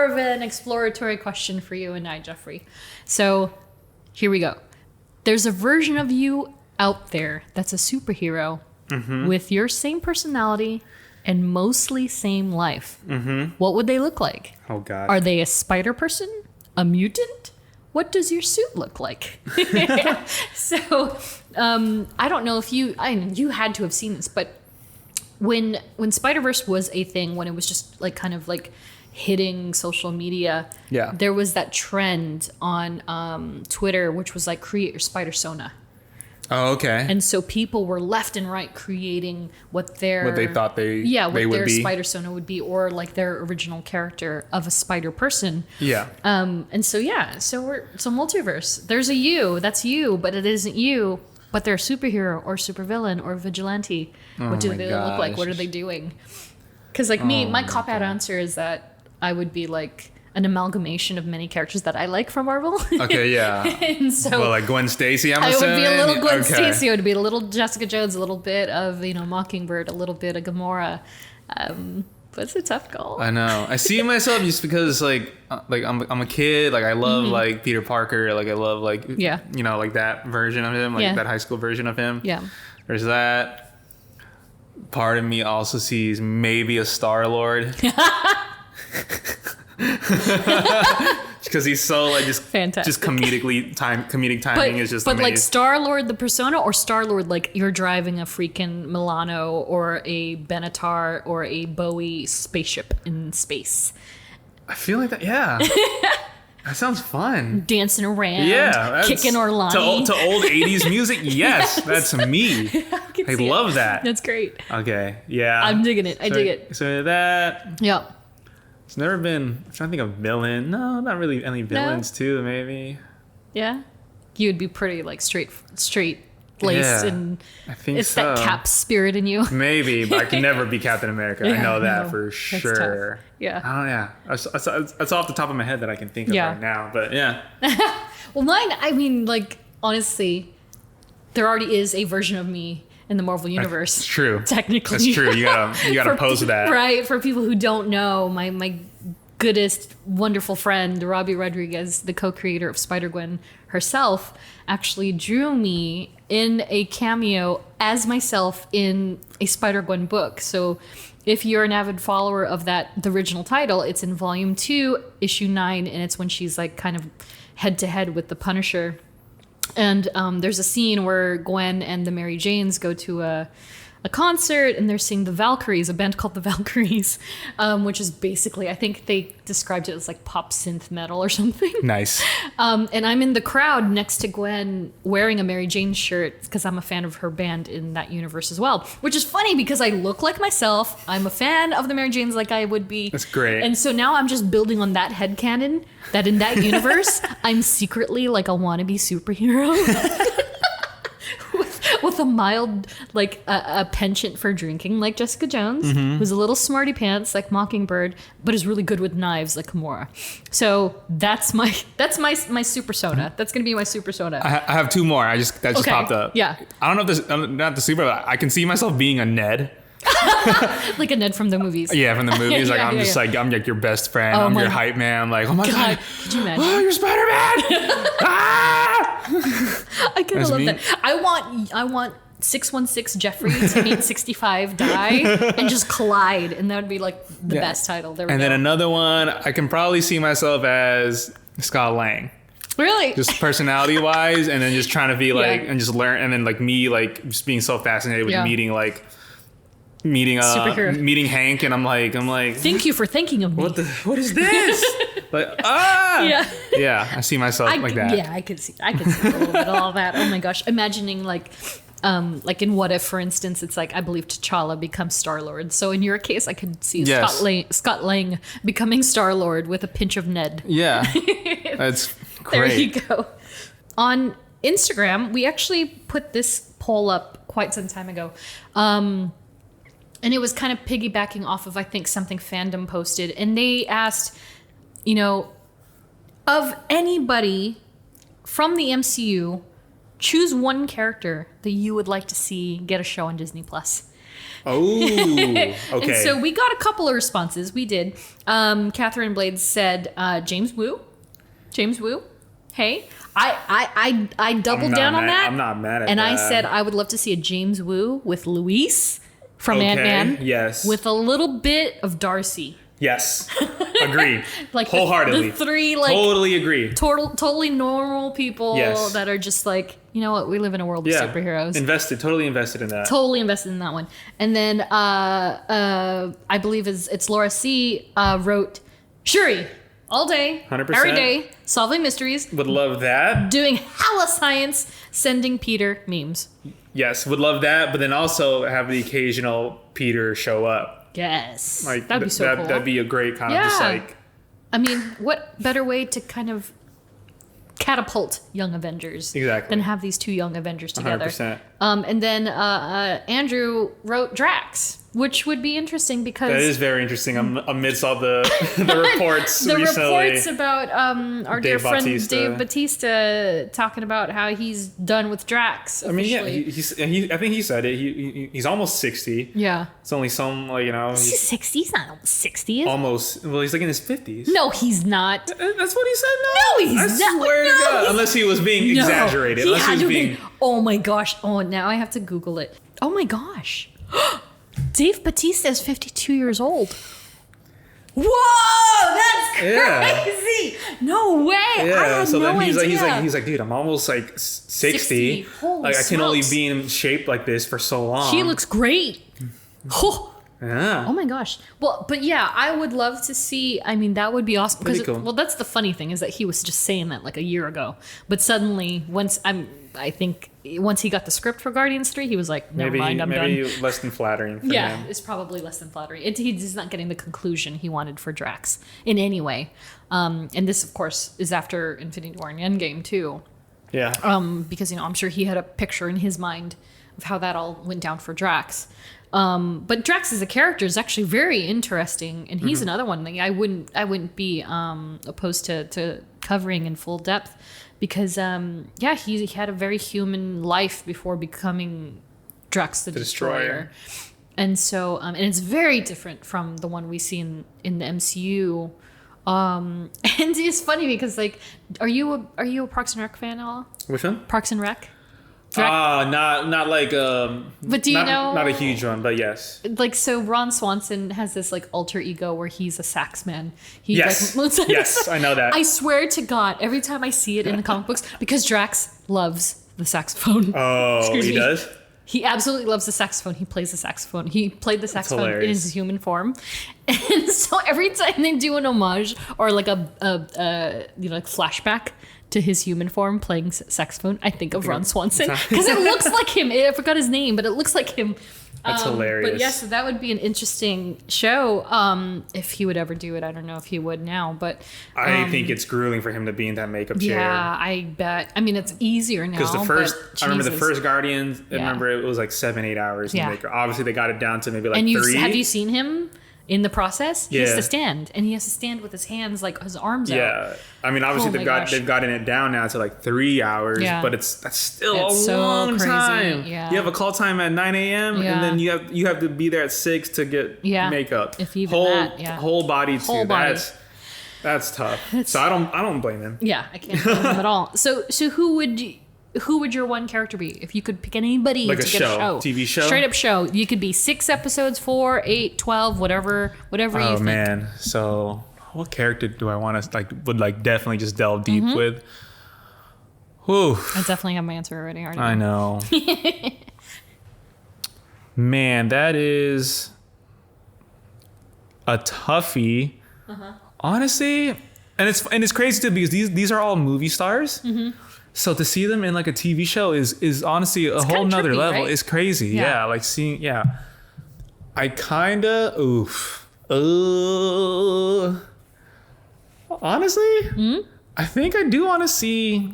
of an exploratory question for you and I, Geoffrey. So here we go. There's a version of you out there that's a superhero with your same personality and mostly same life. What would they look like? Oh, God. Are they a spider person? A mutant? What does your suit look like? So, I don't know if you had to have seen this, but when Spider-Verse was a thing, when it was just like kind of like hitting social media, there was that trend on Twitter, which was like create your Spider-Sona. Oh, okay. And so people were left and right creating what they thought they what would their be. Spider-Sona would be, or like their original character of a spider person. Yeah. And so so multiverse. There's a you, that's you, but it isn't you. But they're a superhero or supervillain or vigilante. What do they look like? What are they doing? Because like my cop-out answer is that I would be like an amalgamation of many characters that I like from Marvel. Okay, yeah. And so like Gwen Stacy, I would be a little Gwen Stacy. I would be a little Jessica Jones, a little bit of Mockingbird, a little bit of Gamora. But it's a tough call. I know. I see myself just because like I'm a kid. Like I love like Peter Parker. Like I love like like that version of him, like that high school version of him. Yeah. There's that. Part of me also sees maybe a Star-Lord. Because he's so like just fantastic. Just comedic timing is just but amazing. Like Star-Lord the persona, or Star-Lord like you're driving a freaking Milano or a Benatar or a Bowie spaceship in space. I feel like that. Yeah. That sounds fun. Dancing around, yeah, kicking Orlani. To old 80s music, yes, that's me. I love that. That's great. Okay, yeah. I'm digging it. I dig it. So that. Yeah. It's never been. I'm trying to think of villain. No, not really any villains too. Maybe. Yeah. You would be pretty like straight laced, and I think it's so. that Cap spirit in you. Maybe, but I can never be Captain America. I know that for sure. Tough. Yeah. Oh yeah. That's off the top of my head that I can think of right now. But yeah. Well, mine. I mean, like honestly, there already is a version of me in the Marvel universe. It's true. Technically, that's true. You gotta pose that. Right. For people who don't know, my goodest, wonderful friend Robbie Rodriguez, the co-creator of Spider-Gwen herself, actually drew me in a cameo as myself in a Spider-Gwen book. So if you're an avid follower of the original title, it's in volume 2, issue 9, and it's when she's like kind of head to head with the Punisher. And there's a scene where Gwen and the Mary Janes go to a concert, and they're seeing the Valkyries, a band called the Valkyries, which is basically, I think they described it as like pop synth metal or something. Nice. And I'm in the crowd next to Gwen wearing a Mary Jane shirt because I'm a fan of her band in that universe as well, which is funny because I look like myself. I'm a fan of the Mary Janes like I would be. That's great. And so now I'm just building on that headcanon that in that universe, I'm secretly like a wannabe superhero. With a mild, like a penchant for drinking, like Jessica Jones, who's a little smarty pants, like Mockingbird, but is really good with knives, like Kimura. So that's my super soda. That's gonna be my super soda. I have two more. That just popped up. Yeah. I don't know if this not the super. But I can see myself being a Ned. Like a Ned from the movies. Yeah, from the movies. Like I'm like your best friend. I'm your hype man. I'm like, oh my god, could you imagine? Oh, you're Spider-Man. I kind of love that. I want 616 Geoffrey to meet 65 Dai and just collide, and that would be like the best title. There we go. Then another one, I can probably see myself as Scott Lang. Really? Just personality wise, and then just trying to be like and just learn, and then like me like just being so fascinated with meeting Hank, and I'm like thank you for thinking of me. What is this? I see myself like that. Yeah, I could see a little bit of all that. Oh my gosh, imagining like in What If, for instance, it's like I believe T'Challa becomes Star-Lord. So in your case, I could see Scott Lang becoming Star-Lord with a pinch of Ned. Yeah, that's great. There you go. On Instagram, we actually put this poll up quite some time ago. And it was kind of piggybacking off of, I think, something Fandom posted. And they asked, of anybody from the MCU, choose one character that you would like to see get a show on Disney+. Oh, okay. And so we got a couple of responses. We did. Catherine Blades said, James Woo. Hey. I doubled down on that. I'm not mad at and that. And I said I would love to see a James Woo with Luis from Ant-Man. Yes. With a little bit of Darcy. Yes. Agreed. Like wholeheartedly. The three like totally agree. Totally normal people that are just like, you know what, we live in a world of superheroes. Totally invested in that. Totally invested in that one. And then I believe it's Laura C wrote Shuri all day, 100%. every day, solving mysteries. Would love that. Doing hella science, sending Peter memes. Yes, would love that, but then also have the occasional Peter show up. Yes. Like that'd be so cool. That'd be a great kind of just like... I mean, what better way to kind of catapult Young Avengers than have these two Young Avengers together? 100%. And then Andrew wrote Drax, which would be interesting because... That is very interesting amidst all the reports the recently. Reports about our dear friend Dave Bautista talking about how he's done with Drax officially. I mean, I think he said it. He's almost 60. Yeah. It's only some, He's 60? He's not almost 60. Almost. Well, he's like in his 50s. No, he's not. That's what he said? No, he's not. I swear to God. Unless he was being exaggerated. He had to be. Oh my gosh. Oh, now I have to Google it. Oh my gosh. Dave Bautista is 52 years old. Whoa, that's crazy! Yeah. No way! Yeah, I had so no then idea. he's like, dude, I'm almost like 60. Holy like I can only smokes. be in shape like this for so long. She looks great. Oh, Yeah. Oh my gosh. Well, but yeah, I would love to see. I mean, that would be awesome. Pretty Because cool. well, that's the funny thing is that he was just saying that like a year ago, but suddenly I think once he got the script for Guardians 3, he was like, never mind, I'm done. Maybe less than flattering for Yeah, him. it's probably less than flattering. He's not getting the conclusion he wanted for Drax in any way. And this, of course, is after Infinity War and Endgame too. Yeah. Because I'm sure he had a picture in his mind of how that all went down for Drax. But Drax as a character is actually very interesting, and he's another one that I wouldn't be opposed to covering in full depth, because he had a very human life before becoming Drax the Destroyer. And so and it's very different from the one we see in the MCU. And it's funny because like, are you a Parks and Rec fan at all? Which one? Parks and Rec? Not like But do you know? Not a huge one, but yes. Like, so Ron Swanson has this like alter ego where he's a sax man. He Yes. like, Yes, I know that. I swear to God, every time I see it in the comic books, because Drax loves the saxophone. Oh, Excuse he me. does? He absolutely loves the saxophone. He plays the saxophone. He played the saxophone in hilarious. his human form, and so every time they do an homage or like a like flashback to his human form playing saxophone, I think of Ron Swanson because it looks like him. I forgot his name, but it looks like him. That's hilarious. But yeah, so that would be an interesting show if he would ever do it. I don't know if he would now, but I think it's grueling for him to be in that makeup chair. yeah, I bet. I mean, it's easier now. Because I remember the Jesus. first Guardians, I Yeah. remember it was like 7-8 hours in Yeah. the makeup. Obviously, they got it down to maybe like And 3. have you seen him in the process? He has Yeah. to stand, and he has to stand with his hands, like his arms out. Yeah, I mean, obviously Oh my gosh. they've gotten it down now to like 3 hours, Yeah. but that's still It's a so long crazy, time. yeah. You have a call time at 9 a.m. Yeah. and then you have to be there at 6 to get Yeah. makeup. If even whole that, yeah. whole body too. Whole body. That's tough. So I don't blame him. Yeah, I can't blame him at all. So who would your one character be if you could pick anybody Like to a get show, a show? TV show? Straight up show. You could be 6 episodes, 4, 8, 12, whatever you Oh think. man, so what character do I want to would definitely just delve deep Mm-hmm. with? Whew, I definitely have my answer already. I know. Man, that is a toughie. Honestly, and it's crazy too because these are all movie stars. So to see them in like a TV show is honestly a whole kinda nother trippy, level. right? It's crazy. Yeah. Yeah, like seeing I kinda honestly, I think I do want to see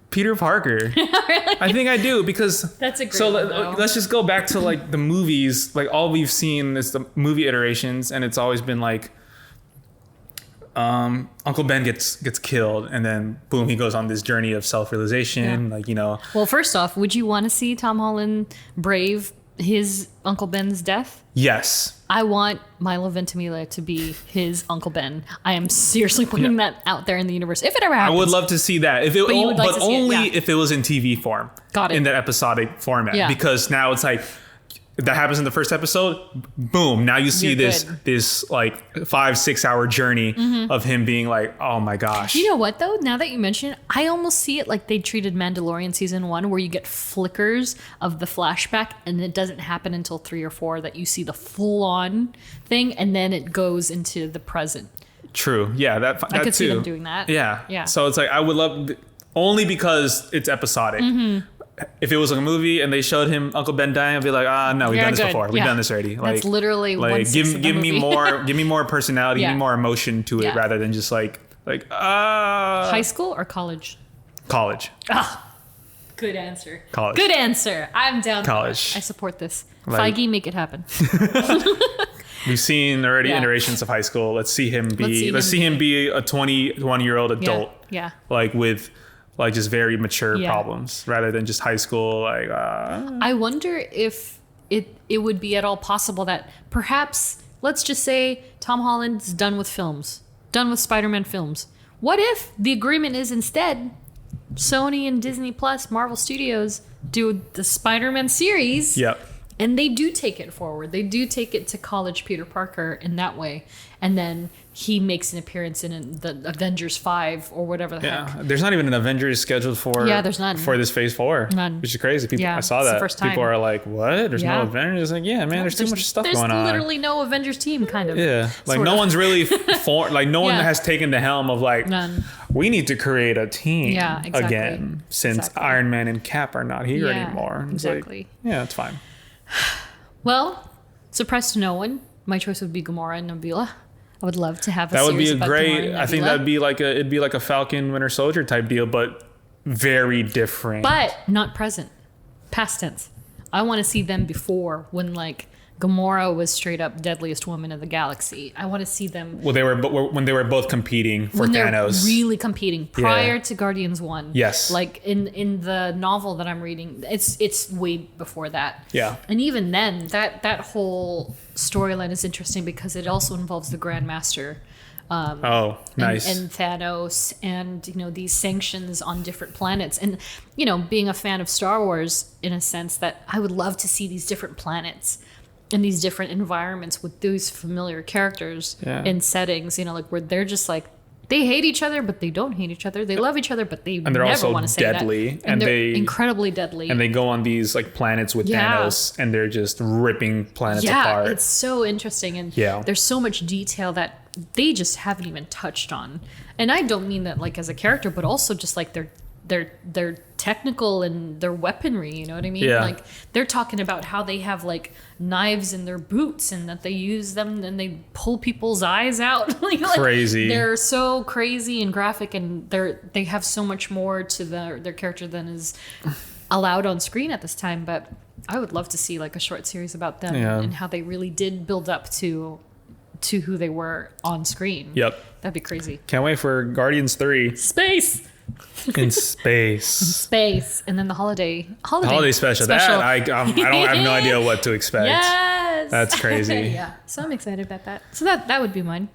Peter Parker. I think I do because That's a great so one, though. let's just go back to like the movies. Like all we've seen is the movie iterations, and it's always been like Uncle Ben gets killed, and then boom, he goes on this journey of self-realization. Yeah. Like, you know, Well, first off, would you want to see Tom Holland brave his Uncle Ben's death? yes, I want Milo Ventimiglia to be his Uncle Ben. I am seriously putting that out there in the universe. If it ever I happens. would love to see that. If it, But you would like but to see it, only yeah. if it was in TV form. Got it. In that episodic format, Yeah. because now it's like that happens in the first episode. Boom! Now you see You're this good. this like 5-6 hour journey of him being like, oh my gosh. You know what though? Now that you mention it, I almost see it like they treated Mandalorian season 1, where you get flickers of the flashback, and it doesn't happen until 3 or 4 that you see the full-on thing, and then it goes into the present. True. Yeah, that I could see too. them doing that. Yeah. Yeah. So it's like I would love only because it's episodic. If it was like a movie and they showed him Uncle Ben dying, I'd be like, no, we've Yeah, done this good. before. We've Yeah. done this already. That's literally like 1/6 give of the give me movie. give me more personality, Yeah. give me more emotion to it Yeah. rather than just like High school or college? college. Good answer. College. Good answer. I'm down. College. I support this. Like- Feige, make it happen. We've seen already Yeah. iterations of high school. Let's see him be Let's see see him him be a 21-year-old adult. Yeah. Like with like just very mature Yeah. problems rather than just high school like I wonder if it would be at all possible that perhaps, let's just say Tom Holland's done with films, done with Spider-Man films. What if the agreement is instead Sony and Disney Plus, Marvel Studios do the Spider-Man series, Yep. And they do take it forward. They do take it to college Peter Parker in that way. And then he makes an appearance in the Avengers 5 or whatever the heck. There's not even an Avengers scheduled for there's none. For this phase 4. None. Which is crazy. People, Yeah, I saw it's the that. first time. People are like, what? There's no Avengers? It's like, yeah, man, there's too much stuff going on. There's literally no Avengers team, kind of. Yeah. Like, sort no of. one's really, no one Yeah. has taken the helm of like, None. we need to create a team Exactly. again since Iron Man and Cap are not here anymore. It's exactly. like, yeah, it's fine. Well, surprise to no one, my choice would be Gamora and Nebula. I would love to have a That would be series a about Gamora great. and I think Nebula. it'd be like a Falcon Winter Soldier type deal, but very different. But not present. Past tense. I want to see them before, when like Gamora was straight up deadliest woman in the galaxy. I want to see them well, when they were both competing for when Thanos. they're really competing prior to Guardians 1. Yes. Like in the novel that I'm reading, it's way before that. Yeah. And even then, that whole storyline is interesting because it also involves the Grandmaster. Oh, nice. And Thanos and, these sanctions on different planets. And, being a fan of Star Wars, in a sense that I would love to see these different planets and these different environments with those familiar characters and settings, like where they're just like, they hate each other, but they don't hate each other. They love each other, but they they're never also want to say deadly, that. and they're they incredibly deadly. And they go on these like planets with Thanos, and they're just ripping planets apart. Yeah, it's so interesting, and there's so much detail that they just haven't even touched on. And I don't mean that like as a character, but also just like their technical and their weaponry, you know what I mean? Yeah. Like they're talking about how they have like knives in their boots and that they use them and they pull people's eyes out. like, crazy. They're so crazy and graphic, and they have so much more to their character than is allowed on screen at this time. But I would love to see like a short series about them and how they really did build up to who they were on screen. Yep. That'd be crazy. Can't wait for Guardians 3. Space. In space. Space, and then the holiday special. That I have no idea what to expect. Yes, that's crazy. Yeah, so I'm excited about that. So that would be mine.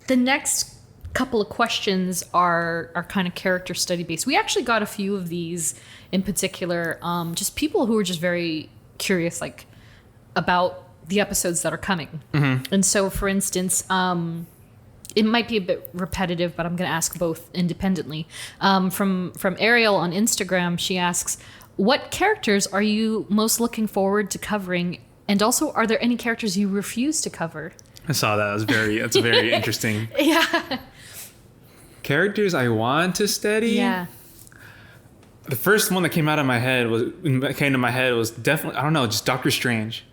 The next couple of questions are kind of character study based. We actually got a few of these in particular, just people who are just very curious, like about the episodes that are coming. Mm-hmm. And so, for instance, it might be a bit repetitive, but I'm going to ask both independently. From Ariel on Instagram, she asks, what characters are you most looking forward to covering? And also, are there any characters you refuse to cover? I saw that. That's very interesting. Yeah. Characters I want to study? Yeah. The first one that came to my head was definitely, I don't know, just Doctor Strange.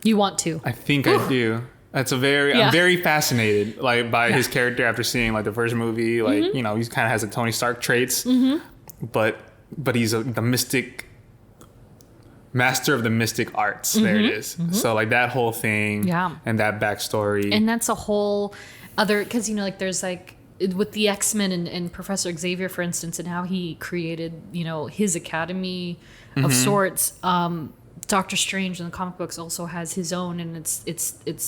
You want to? I think I do. I'm very fascinated by his character after seeing like the first movie. Like, he kind of has the Tony Stark traits, but he's the mystic master of the mystic arts. There it is. So like that whole thing, and that backstory, and that's a whole other, because like there's like with the X-Men and Professor Xavier, for instance, and how he created his academy of sorts. Doctor Strange in the comic books also has his own, and it's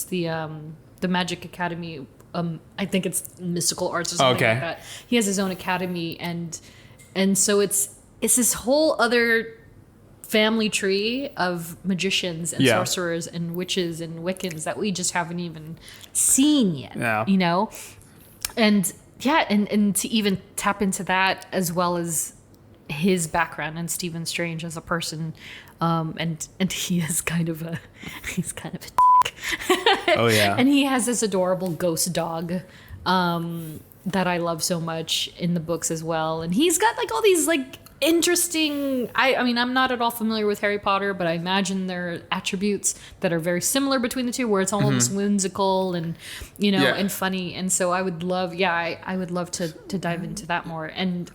the Magic Academy. I think it's Mystical Arts or something like that. He has his own academy, and so it's this whole other family tree of magicians and sorcerers and witches and Wiccans that we just haven't even seen yet. Yeah. And to even tap into that, as well as his background and Stephen Strange as a person. And he is kind of a dick. Oh yeah. And he has this adorable ghost dog that I love so much in the books as well. And he's got like all these like interesting, I mean, I'm not at all familiar with Harry Potter, but I imagine there are attributes that are very similar between the two, where it's almost whimsical and and funny. And so I would love I would love to dive into that more. And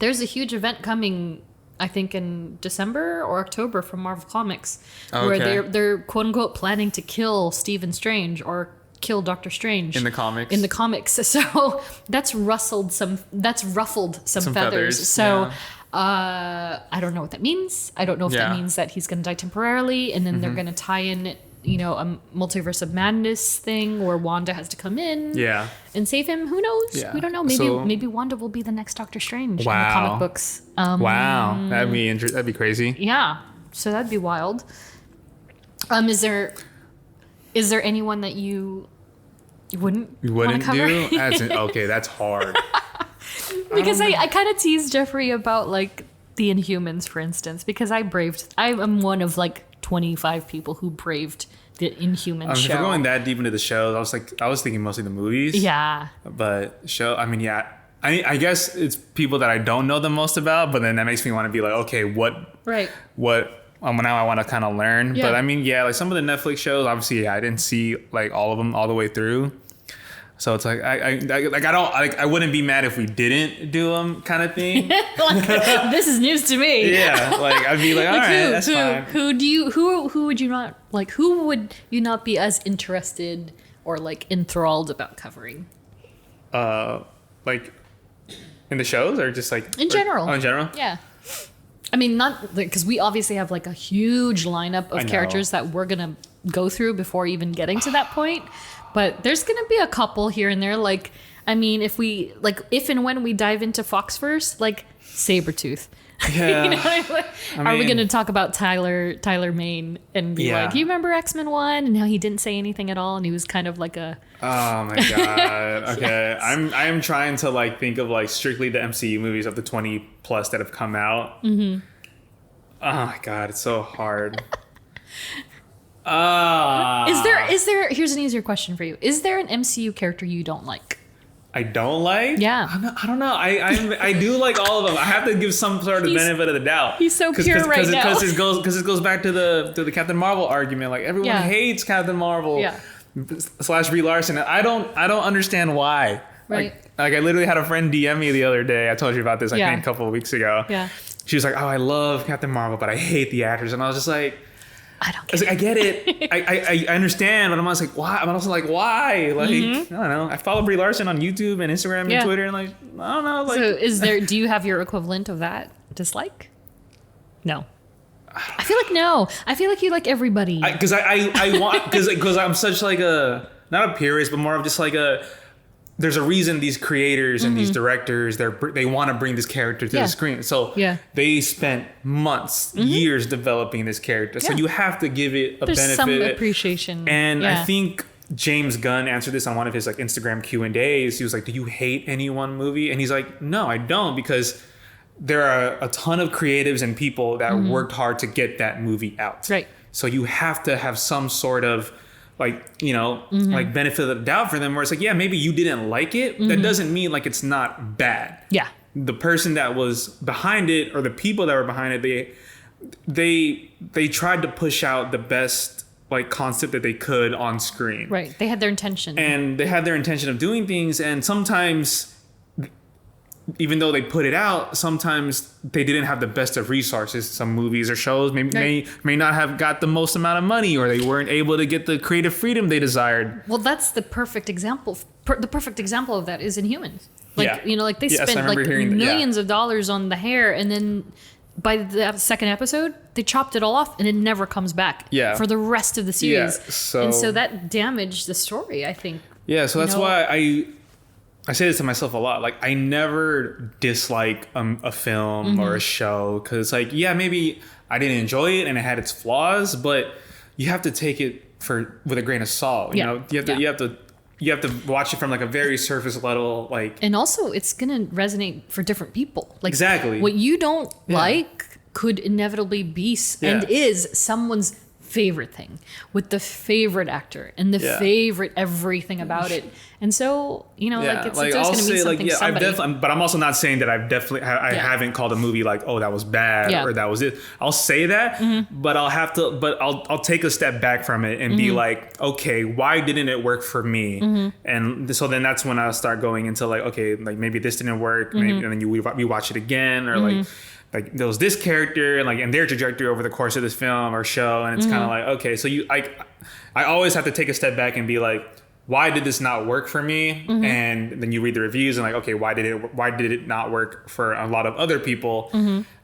there's a huge event coming, I think in December or October, from Marvel Comics, where they're quote unquote planning to kill Stephen Strange or kill Doctor Strange in the comics. So that's ruffled some feathers. So I don't know what that means. I don't know if that means that he's going to die temporarily, and then they're going to tie in a multiverse of madness thing where Wanda has to come in and save him. Who knows? Yeah. We don't know. Maybe Wanda will be the next Doctor Strange in the comic books. Wow. That'd be crazy. Yeah. So that'd be wild. Is there anyone that you wouldn't wanna cover? do? Okay, that's hard. Because I kind of teased Geoffrey about like the Inhumans, for instance, because I am one of like 25 people who braved the Inhumans show. If we're going that deep into the shows, I was thinking mostly the movies. Yeah. But I guess it's people that I don't know the most about, but then that makes me want to be like, okay, what now I want to kind of learn. Yeah. But like some of the Netflix shows, obviously, I didn't see like all of them all the way through. So it's like I wouldn't be mad if we didn't do them, kind of thing. Like, this is news to me. Yeah, like I'd be like, all right, that's fine. Who would you not like? Who would you not be as interested or like enthralled about covering? Like in the shows or just like in general? In general, yeah. I mean, not because we obviously have like a huge lineup of characters that we're gonna go through before even getting to that point. But there's gonna be a couple here and there. Like, I mean, if and when we dive into Foxverse, like Sabretooth. Yeah. You know, are we gonna talk about Tyler Mane and be like, you remember X-Men 1 and how he didn't say anything at all and he was kind of like a oh my god. Okay. Yes. I am trying to like think of like strictly the MCU movies of the 20 plus that have come out. Mm-hmm. Oh my god, it's so hard. Is there here's an easier question for you. Is there an MCU character you don't like? I don't like? Yeah. I don't know. I do like all of them. I have to give some sort of benefit of the doubt. He's so pure right now. Because it goes back to the Captain Marvel argument. Like everyone hates Captain Marvel. Yeah. / Brie Larson. I don't understand why. Right. Like I literally had a friend DM me the other day. I told you about this I think a couple of weeks ago. Yeah. She was like, "Oh, I love Captain Marvel, but I hate the actors." And I was just like, I get it. I understand, but I'm also like, why? I'm also like, why? Like, I don't know. I follow Brie Larson on YouTube and Instagram and Twitter, and like, I don't know. Like, so do you have your equivalent of that dislike? No. I feel like no. I feel like you like everybody. Because I want because I'm such like a not a purist, but more of just like a. There's a reason these creators and these directors they want to bring this character to the screen. So they spent months, years developing this character. So you have to give it a benefit. Some appreciation. And I think James Gunn answered this on one of his like Instagram Q&As. He was like, "Do you hate any one movie?" And he's like, "No, I don't, because there are a ton of creatives and people that worked hard to get that movie out. Right. So you have to have some sort of like, like benefit of the doubt for them, where it's like, yeah, maybe you didn't like it. That doesn't mean like it's not bad. Yeah. The person that was behind it or the people that were behind it, they tried to push out the best like concept that they could on screen. Right. They had their intention. And they had their intention of doing things. And sometimes, even though they put it out, sometimes they didn't have the best of resources. Some movies or shows may not have got the most amount of money, or they weren't able to get the creative freedom they desired. Well, that's the perfect example. The perfect example of that is Inhumans. Like, like they spent like millions of dollars on the hair, and then by the second episode, they chopped it all off, and it never comes back for the rest of the series. And so that damaged the story, I think. Yeah, so that's why I say this to myself a lot. Like, I never dislike a film or a show, because, like, maybe I didn't enjoy it and it had its flaws, but you have to take it with a grain of salt. You know, you have to watch it from like a very surface level, like. And also, it's gonna resonate for different people. Like, exactly. What you don't like could inevitably be and is someone's favorite thing, with the favorite actor and the favorite everything about it. And so, like it's just going to mean something to somebody. But I'm also not saying that I haven't called a movie like, oh, that was bad or that was it. I'll say that, but I'll take a step back from it and be like, okay, why didn't it work for me? And so then that's when I'll start going into like, okay, like maybe this didn't work, maybe, and then we watch it again, or like there was this character and their trajectory over the course of this film or show, and it's kind of like, okay, so I always have to take a step back and be like, why did this not work for me? And then you read the reviews and like, okay, why did it not work for a lot of other people?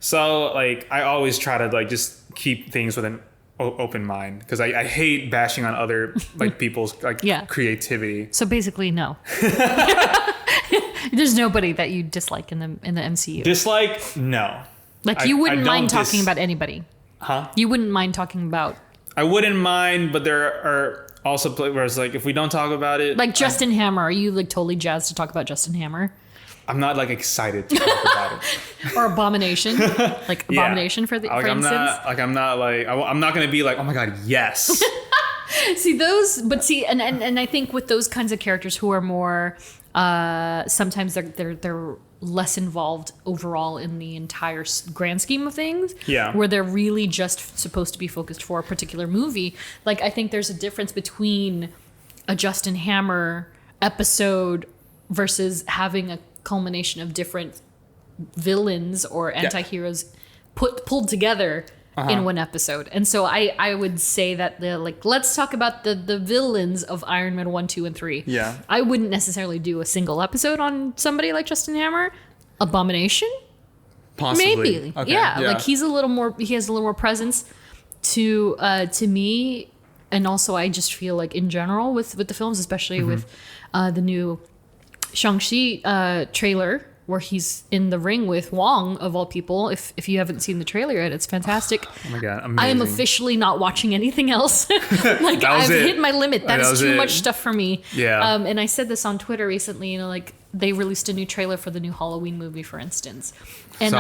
So like I always try to like just keep things with an open mind, because I hate bashing on other like people's like creativity. So basically, no. There's nobody that you dislike in the MCU. Dislike? No. Like, you wouldn't mind talking about anybody. Huh? You wouldn't mind talking about I wouldn't mind, but there are also where it's like if we don't talk about it, like Justin Hammer. Are you like totally jazzed to talk about Justin Hammer I'm not like excited to talk about it. or Abomination? Like Abomination for like, instance. I'm not gonna be like, oh my god, yes. And I think with those kinds of characters who are more, sometimes they're less involved overall in the entire grand scheme of things. Yeah. Where they're really just supposed to be focused for a particular movie. Like, I think there's a difference between a Justin Hammer episode versus having a culmination of different villains or anti-heroes pulled together in one episode. And so I would say that let's talk about the villains of Iron Man 1, 2, and 3. Yeah. I wouldn't necessarily do a single episode on somebody like Justin Hammer. Abomination? Possibly. Maybe. Okay. Yeah. Like he has a little more presence to me. And also I just feel like in general with the films, especially with the new Shang-Chi trailer, where he's in the ring with Wong, of all people. If you haven't seen the trailer yet, it's fantastic. Oh my god, amazing. I am officially not watching anything else. Like I've hit my limit. That is too much stuff for me. Yeah. And I said this on Twitter recently, like they released a new trailer for the new Halloween movie, for instance. And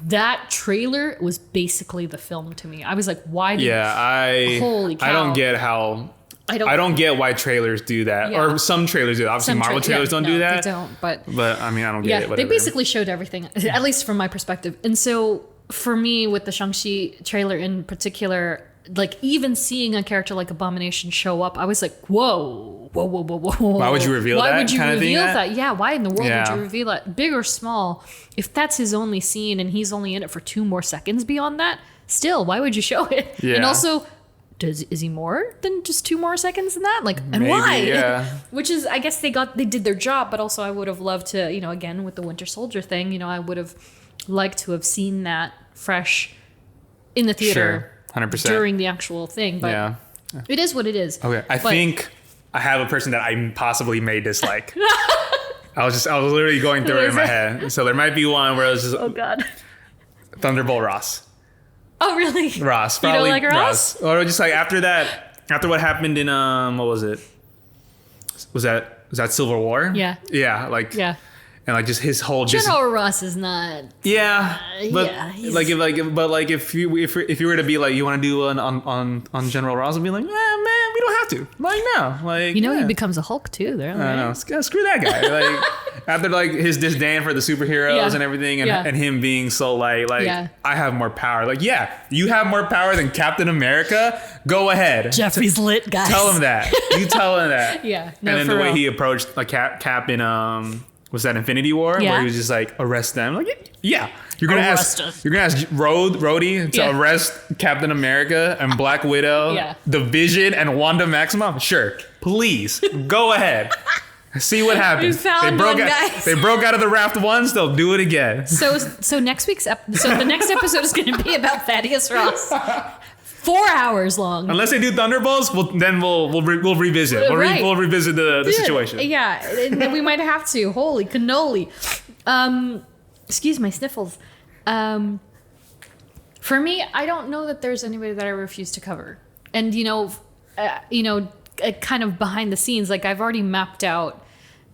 that trailer was basically the film to me. I was like, why did holy cow. I don't get how I don't get why trailers do that. Or some trailers do. Obviously, Marvel trailers don't do that. They don't, but I mean, I don't get it. Whatever. They basically showed everything, at least from my perspective. And so for me, with the Shang-Chi trailer in particular, like even seeing a character like Abomination show up, I was like, whoa. Why would you reveal that? Why would you kind reveal of thing, that? Yeah, why in the world would you reveal that? Big or small, if that's his only scene and he's only in it for 2 more seconds beyond that, still, why would you show it? Yeah. And also, is he more than just 2 more seconds than that? Like, and maybe, why? Yeah. Which is, I guess they did their job, but also I would have loved to, again with the Winter Soldier thing, I would have liked to have seen that fresh in the theater, sure, 100% during the actual thing. But it is what it is. Okay, I think I have a person that I possibly may dislike. I was literally going through it in my head. So there might be one where I was just, oh god, Thunderbolt Ross. Oh really? Ross, probably. You don't like Ross? Or just like after what happened in what was it? Was that Civil War? Yeah. Yeah, like yeah. And like just his whole General Ross is not. Yeah, but yeah, if you were to be like, you want to do one on General Ross, and be like, man, we don't have to. Like no, like he becomes a Hulk too. There, right? I know. Screw that guy. Like after like his disdain for the superheroes and everything, and him being so like I have more power. Like you have more power than Captain America. Go ahead. Jeffrey's lit, guys. Tell him that. You tell him that. Yeah. No, and then the way he approached like Cap in was that Infinity War, where he was just like, arrest them. Like, yeah, you're gonna ask Rhodey to arrest Captain America and Black Widow, the Vision and Wanda Maximoff. Sure, please go ahead. See what happens. They broke out of the raft once. They'll do it again. So next week's the next episode is going to be about Thaddeus Ross. 4 hours long. Unless they do Thunderbolts, we'll revisit. We'll revisit the situation. Yeah, and we might have to. Holy cannoli. Excuse my sniffles. For me, I don't know that there's anybody that I refuse to cover. And kind of behind the scenes, like I've already mapped out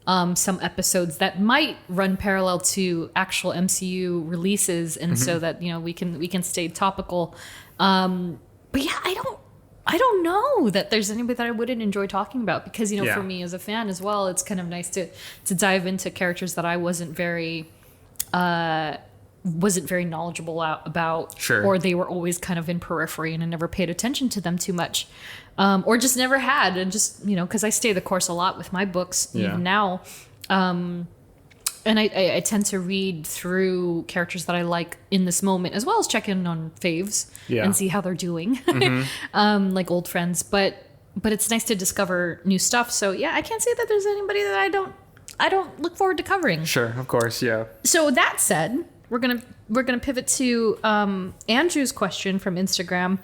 some episodes that might run parallel to actual MCU releases, and so that we can stay topical. But yeah, I don't know that there's anybody that I wouldn't enjoy talking about, because for me as a fan as well, it's kind of nice to dive into characters that I wasn't very knowledgeable about, sure, or they were always kind of in periphery and I never paid attention to them too much, or just never had, and just because I stay the course a lot with my books even now. And I tend to read through characters that I like in this moment, as well as check in on faves and see how they're doing, like old friends. But it's nice to discover new stuff. So yeah, I can't say that there's anybody that I don't look forward to covering. Sure, of course, yeah. So that said, we're gonna pivot to Andrew's question from Instagram.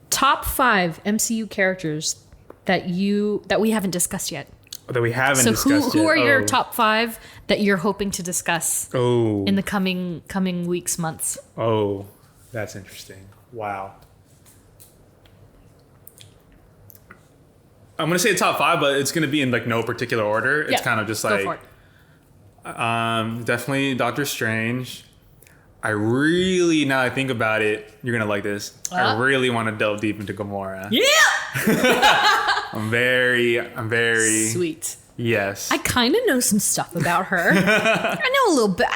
Top 5 MCU characters that we haven't discussed yet. That we haven't discussed. So who are your top 5 that you're hoping to discuss in the coming weeks, months? Oh, That's interesting. Wow. I'm gonna say top 5, but it's gonna be in like no particular order. It's kind of just like go for it. Definitely Doctor Strange. I really, now I think about it, you're gonna like this. I really want to delve deep into Gamora. Yeah. I'm very Sweet. Yes. I kind of know some stuff about her. I know a little bit.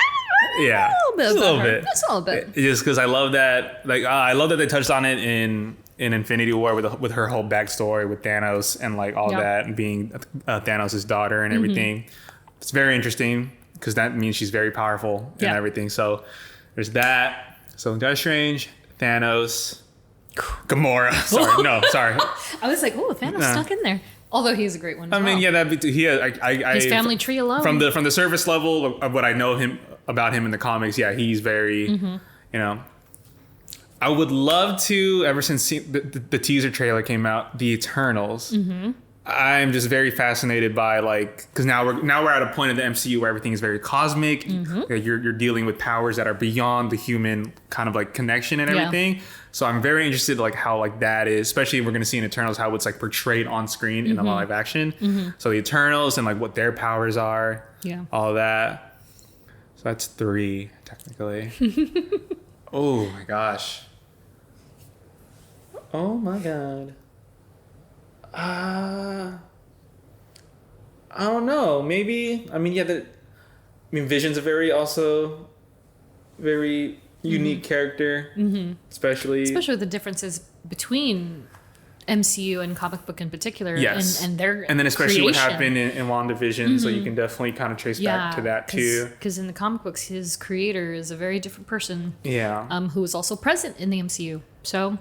Yeah, a little bit. Just a little bit. Just because I love that, like I love that they touched on it in Infinity War with her whole backstory with Thanos and like all that, and being Thanos' daughter and everything. It's very interesting because that means she's very powerful and everything. So there's that. So Doctor Strange, Thanos, Gamora. Sorry. I was like, oh, Thanos stuck in there. Although he's a great one. I mean, that'd be his family tree alone. From the surface level of what I know about him in the comics, he's very, you know. I would love to, ever since the teaser trailer came out, the Eternals. I'm just very fascinated by because now we're at a point in the MCU where everything is very cosmic. You're dealing with powers that are beyond the human kind of like connection and everything. So I'm very interested how that is, especially we're going to see in Eternals how it's portrayed on screen in the live action. So the Eternals and what their powers are, all that. So that's 3 technically. Oh my gosh. Oh my god. I don't know. Maybe. I mean, Vision's a very unique character, especially the differences between MCU and comic book in particular. Yes, and their and then especially creation. what happened in WandaVision. So you can definitely kind of trace back to that too. Because in the comic books, his creator is a very different person. Yeah. Who is also present in the MCU. So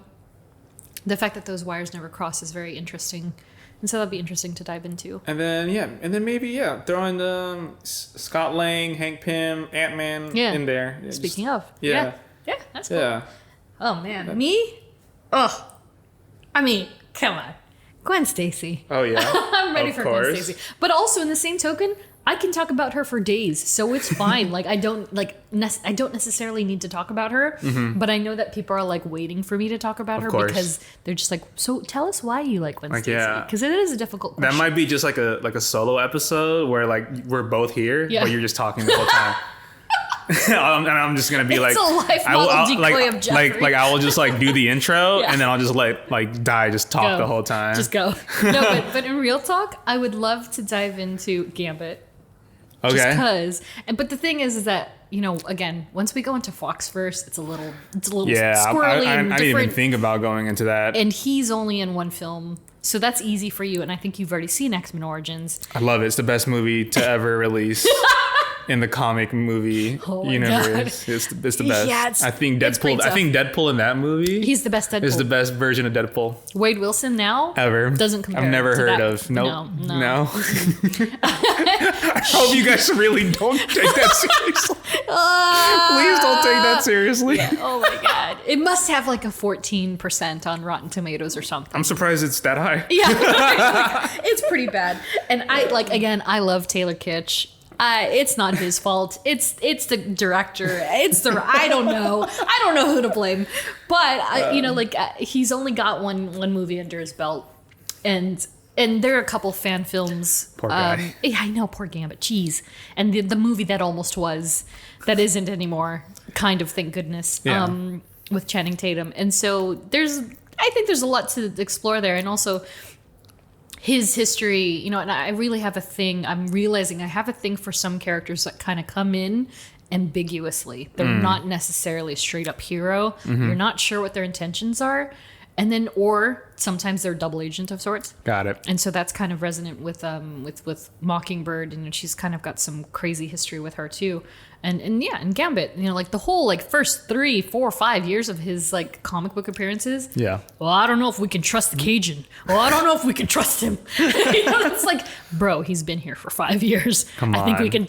the fact that those wires never cross is very interesting. And so that'd be interesting to dive into. And then maybe throw in Scott Lang, Hank Pym, Ant-Man in there. Speaking of. Yeah, that's cool. Yeah. Oh man, me? Oh. I mean, come on. Gwen Stacy. Oh yeah. I'm ready for Gwen Stacy. But also in the same token, I can talk about her for days, so it's fine. I don't necessarily need to talk about her, but I know that people are waiting for me to talk about her because they're just so tell us why you like Gwen Stacy, because it is a difficult question. That might be just like a solo episode where we're both here, but you're just talking the whole time. And I'm just gonna be it's a life model decoy of Geoffrey. I will just do the intro and then I'll just let Dai just talk the whole time. Just go. No, but in real talk, I would love to dive into Gambit. Okay. Just because, but the thing is that again, once we go into Foxverse, it's a little squirrely and different. I didn't even think about going into that. And he's only in one film, so that's easy for you. And I think you've already seen X-Men Origins. I love it. It's the best movie to ever release. In the comic movie universe, it's the best. Yeah, I think Deadpool in that movie. He's the best Deadpool. Is the best version of Deadpool. Wade Wilson now ever doesn't compare. I've never heard of. Nope. No. I hope you guys really don't take that seriously. Please don't take that seriously. Yeah. Oh my god! It must have a 14% on Rotten Tomatoes or something. I'm surprised it's that high. Yeah, it's pretty bad. And I love Taylor Kitsch. It's not his fault. It's the director. I don't know who to blame. But he's only got one movie under his belt, and there are a couple fan films. Poor guy. I know, poor Gambit. Jeez. And the movie that almost was, that isn't anymore. Kind of, thank goodness. Yeah. With Channing Tatum, and so I think there's a lot to explore there, and also his history, and I really have a thing. I'm realizing I have a thing for some characters that kind of come in ambiguously. They're not necessarily a straight up hero. You're not sure what their intentions are. And then, or sometimes they're a double agent of sorts. Got it. And so that's kind of resonant with Mockingbird, and she's kind of got some crazy history with her too. And Gambit, the whole first 3, 4, 5 years of his comic book appearances. Yeah. Well, I don't know if we can trust the Cajun. Well, I don't know if we can trust him. It's bro, he's been here for 5 years. Come on. I think we can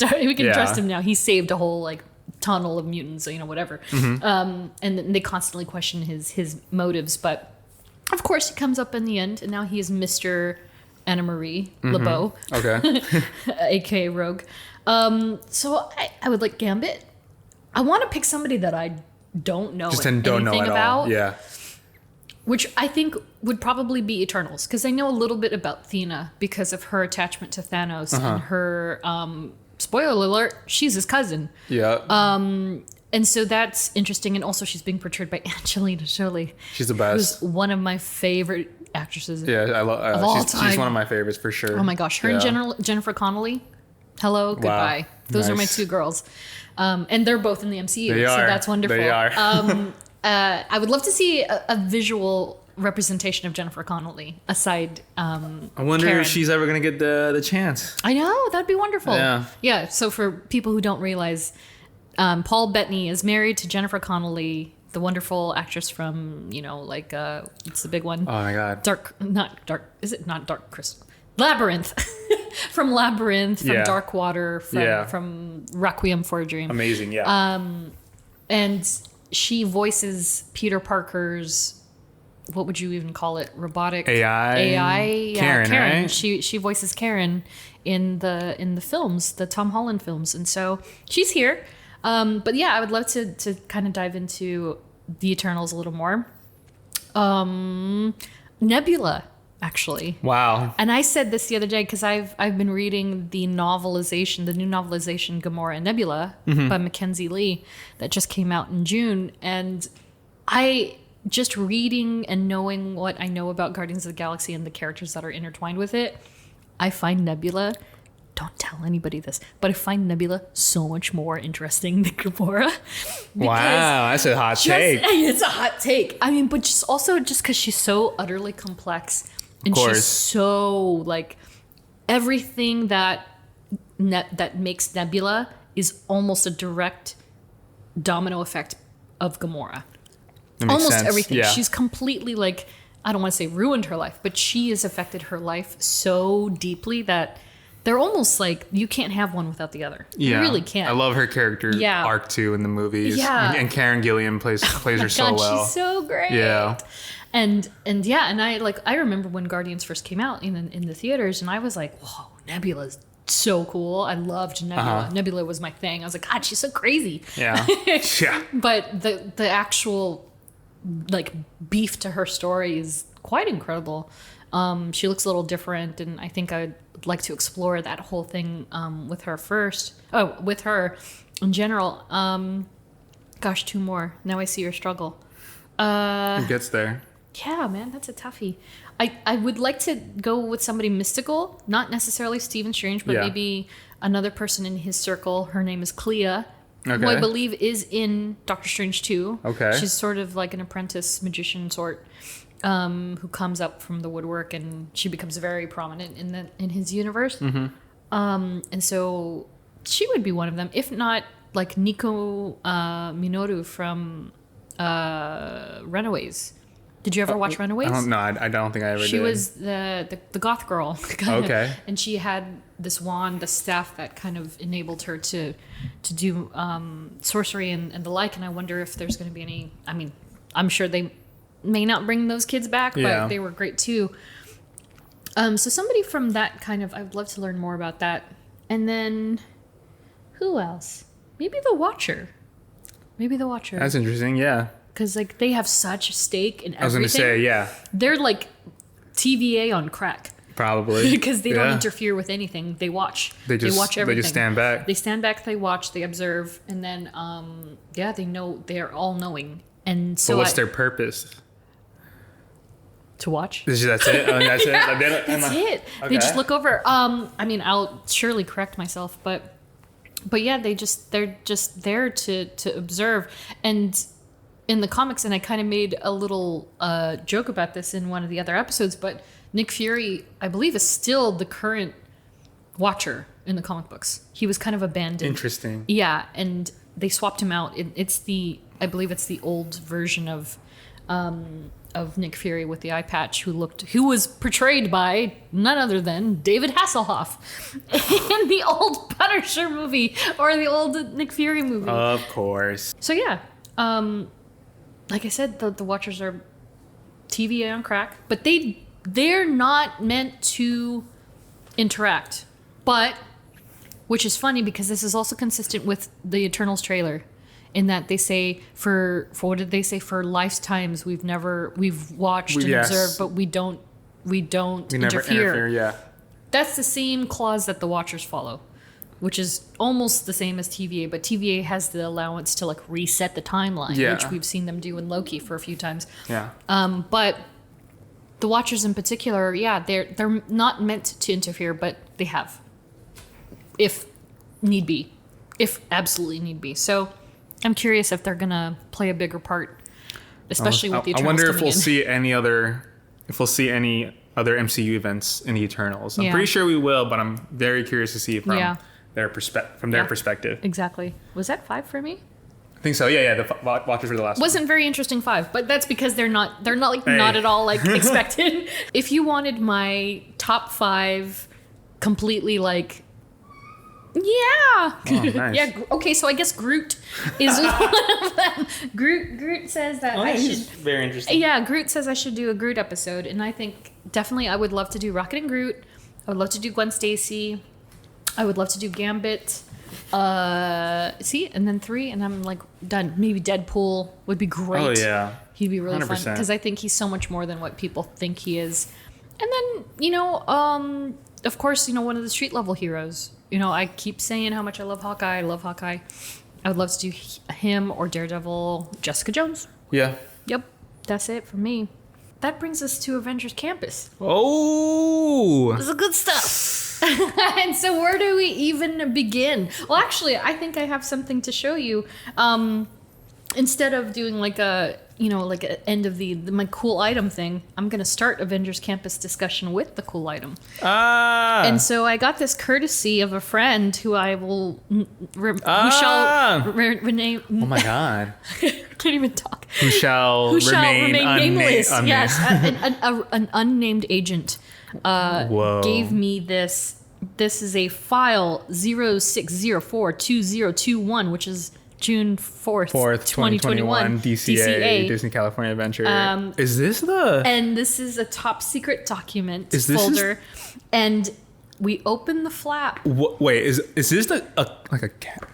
trust him now. He saved a whole tunnel of mutants, whatever. And they constantly question his motives, but of course he comes up in the end, and now he is Mr. Anna Marie LeBeau. Okay. aka Rogue. So I would like Gambit. I want to pick somebody that I don't know Just anything don't know at about. all. Yeah. Which I think would probably be Eternals, because I know a little bit about Thena because of her attachment to Thanos and her, spoiler alert, she's his cousin. Yeah. And so that's interesting. And also she's being portrayed by Angelina Jolie. She's the best. Who's one of my favorite actresses Yeah, I love. of all time. She's one of my favorites for sure. Oh my gosh, her and Jennifer Connelly. Hello, goodbye. Wow. Those are my Nice. two girls, and they're both in the MCU, They so are. that's wonderful. They are. I would love to see a visual representation of Jennifer Connelly aside. I wonder Karen. if she's ever gonna get the chance. I know, that'd be wonderful. Yeah. Yeah. So for people who don't realize, Paul Bettany is married to Jennifer Connelly, the wonderful actress from it's the big one. Oh my god. Is it not Dark Crystal? Labyrinth. From Labyrinth, from Yeah. Dark Water, from Requiem for a Dream. Amazing. Yeah. And she voices Peter Parker's, what would you even call it? Robotic AI. Yeah, Karen, right? She voices Karen in the films, the Tom Holland films, and so she's here. But yeah, I would love to kind of dive into the Eternals a little more. Nebula, actually. Wow. And I said this the other day because I've been reading the new novelization Gamora and Nebula by Mackenzie Lee that just came out in June, and I just reading and knowing what I know about Guardians of the Galaxy and the characters that are intertwined with it, I find Nebula. Don't tell anybody this, but I find Nebula so much more interesting than Gamora. Wow, that's a hot take. It's a hot take. I mean, but just because she's so utterly complex. And course. she's so like everything that makes Nebula is almost a direct domino effect of Gamora. That makes Almost sense. everything. Yeah. She's completely like, I don't want to say ruined her life, but she has affected her life so deeply that they're almost like you can't have one without the other. Yeah. You really can't. I love her character Yeah. arc too in the movies. Yeah. And Karen Gilliam plays her so God, well. she's so great. Yeah. And I remember when Guardians first came out in the theaters, and I was like, whoa, Nebula's so cool. I loved Nebula. Nebula was my thing. I was like, God, she's so crazy. Yeah. Yeah. But the actual like beef to her story is quite incredible. She looks a little different, and I think I'd like to explore that whole thing with her first. Oh, with her in general. Gosh, two more. Now I see your struggle. Who gets there? Yeah, man, that's a toughie. I would like to go with somebody mystical, not necessarily Stephen Strange, but Yeah. maybe another person in his circle. Her name is Clea, who Okay. I believe is in Doctor Strange 2. Okay. She's sort of like an apprentice magician sort, who comes up from the woodwork, and she becomes very prominent in his universe. Mm-hmm. And so she would be one of them, if not like Nico Minoru from Runaways. Did you ever watch Runaways? I don't think I ever did. She was the goth girl. Okay. And she had this wand, the staff that kind of enabled her to do sorcery and the like. And I wonder if there's going to be any. I mean, I'm sure they may not bring those kids back, Yeah. but they were great too. So somebody from that kind of, I would love to learn more about that. And then who else? Maybe the Watcher. That's interesting. Yeah. Because like they have such stake in everything. I was gonna say, yeah, They're like TVA on crack. probably Because they don't Yeah. interfere with anything. They watch. They watch everything. They just stand back. They stand back. They watch. They observe, and then they know. They are all knowing. And so But what's their purpose? to watch? That's it. That's it. Like, That's it. Okay. They just look over. I mean, I'll surely correct myself, but yeah, they're just there to observe. And in the comics, and I kind of made a little joke about this in one of the other episodes, but Nick Fury, I believe, is still the current Watcher in the comic books. He was kind of abandoned. Interesting. Yeah, and they swapped him out. I believe it's the old version of Nick Fury with the eye patch, who was portrayed by none other than David Hasselhoff in the old Punisher movie or the old Nick Fury movie. Of course. So yeah, like I said, the Watchers are TVA on crack, but they're not meant to interact. But which is funny because this is also consistent with the Eternals trailer. in that they say for what did they say, for lifetimes we've watched and Yes. observed, but we don't We never interfere. interfere. Yeah. That's the same clause that the Watchers follow, which is almost the same as TVA, but TVA has the allowance to like reset the timeline, Yeah. which we've seen them do in Loki for a few times. Yeah. But the Watchers in particular, yeah, they're not meant to interfere, but they have, if need be, if absolutely need be. So I'm curious if they're gonna play a bigger part, especially with the Eternals. I wonder if coming we'll in. see any other MCU events in the Eternals. I'm Yeah. pretty sure we will, but I'm very curious to see from Yeah. their perspective. Exactly. Was that 5 for me? I think so. Yeah. The Watchers were the last. Wasn't very interesting 5, but that's because they're not like Hey. not at all like expected. If you wanted my top 5 completely like, yeah. Oh, nice. Yeah. Okay, so I guess Groot is one of them. Groot says that I should. very interesting. Yeah, Groot says I should do a Groot episode, and I think definitely I would love to do Rocket and Groot. I would love to do Gwen Stacy. I would love to do Gambit. And then 3, and I'm like done. Maybe Deadpool would be great. Oh yeah. He'd be really fun 100%. because I think he's so much more than what people think he is. And then of course, one of the street level heroes. I keep saying how much I love Hawkeye. I love Hawkeye. I would love to do him or Daredevil, Jessica Jones. Yeah. Yep, that's it for me. That brings us to Avengers Campus. Oh. This is good stuff. And so where do we even begin? Well, actually, I think I have something to show you. Instead of doing like a end of my cool item thing, I'm going to start Avengers Campus discussion with the cool item. And so I got this courtesy of a friend who I will who shall rename. Oh my God. Can't even talk. Who shall remain nameless? unnamed. Yes, an unnamed agent Whoa. gave me this. This is a file 06042021, which is June 4th, 2021, DCA, Disney California Adventure. Is this And this is a top secret document Is this folder. And we open the flap. Wait, is this a cat?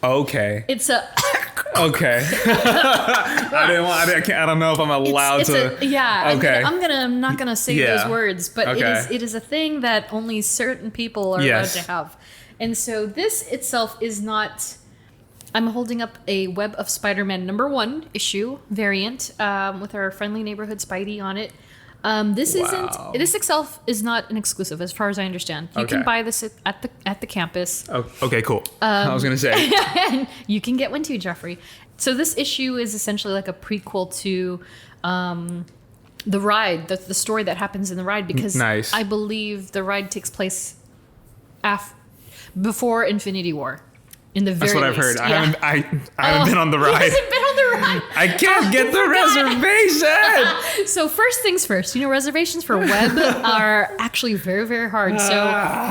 Okay. It's a Okay. I don't know if I'm allowed to. Okay. Okay. I'm not gonna say Yeah. those words, but Okay. it is a thing that only certain people are Yes. allowed to have. And so this itself is not. I'm holding up a Web of Spider-Man #1 issue variant with our friendly neighborhood Spidey on it. This Wow. this itself is not an exclusive, as far as I understand. You can Okay. buy this at the campus. Oh, okay, cool. I was gonna say. And you can get one too, Geoffrey. So this issue is essentially like a prequel to the ride, the story that happens in the ride, because Nice. I believe the ride takes place before Infinity War. In the very That's what I've least. heard. Yeah. I haven't been on the He ride. hasn't been on the ride. I can't get the reservation. So first things first, reservations for Web are actually very, very hard. So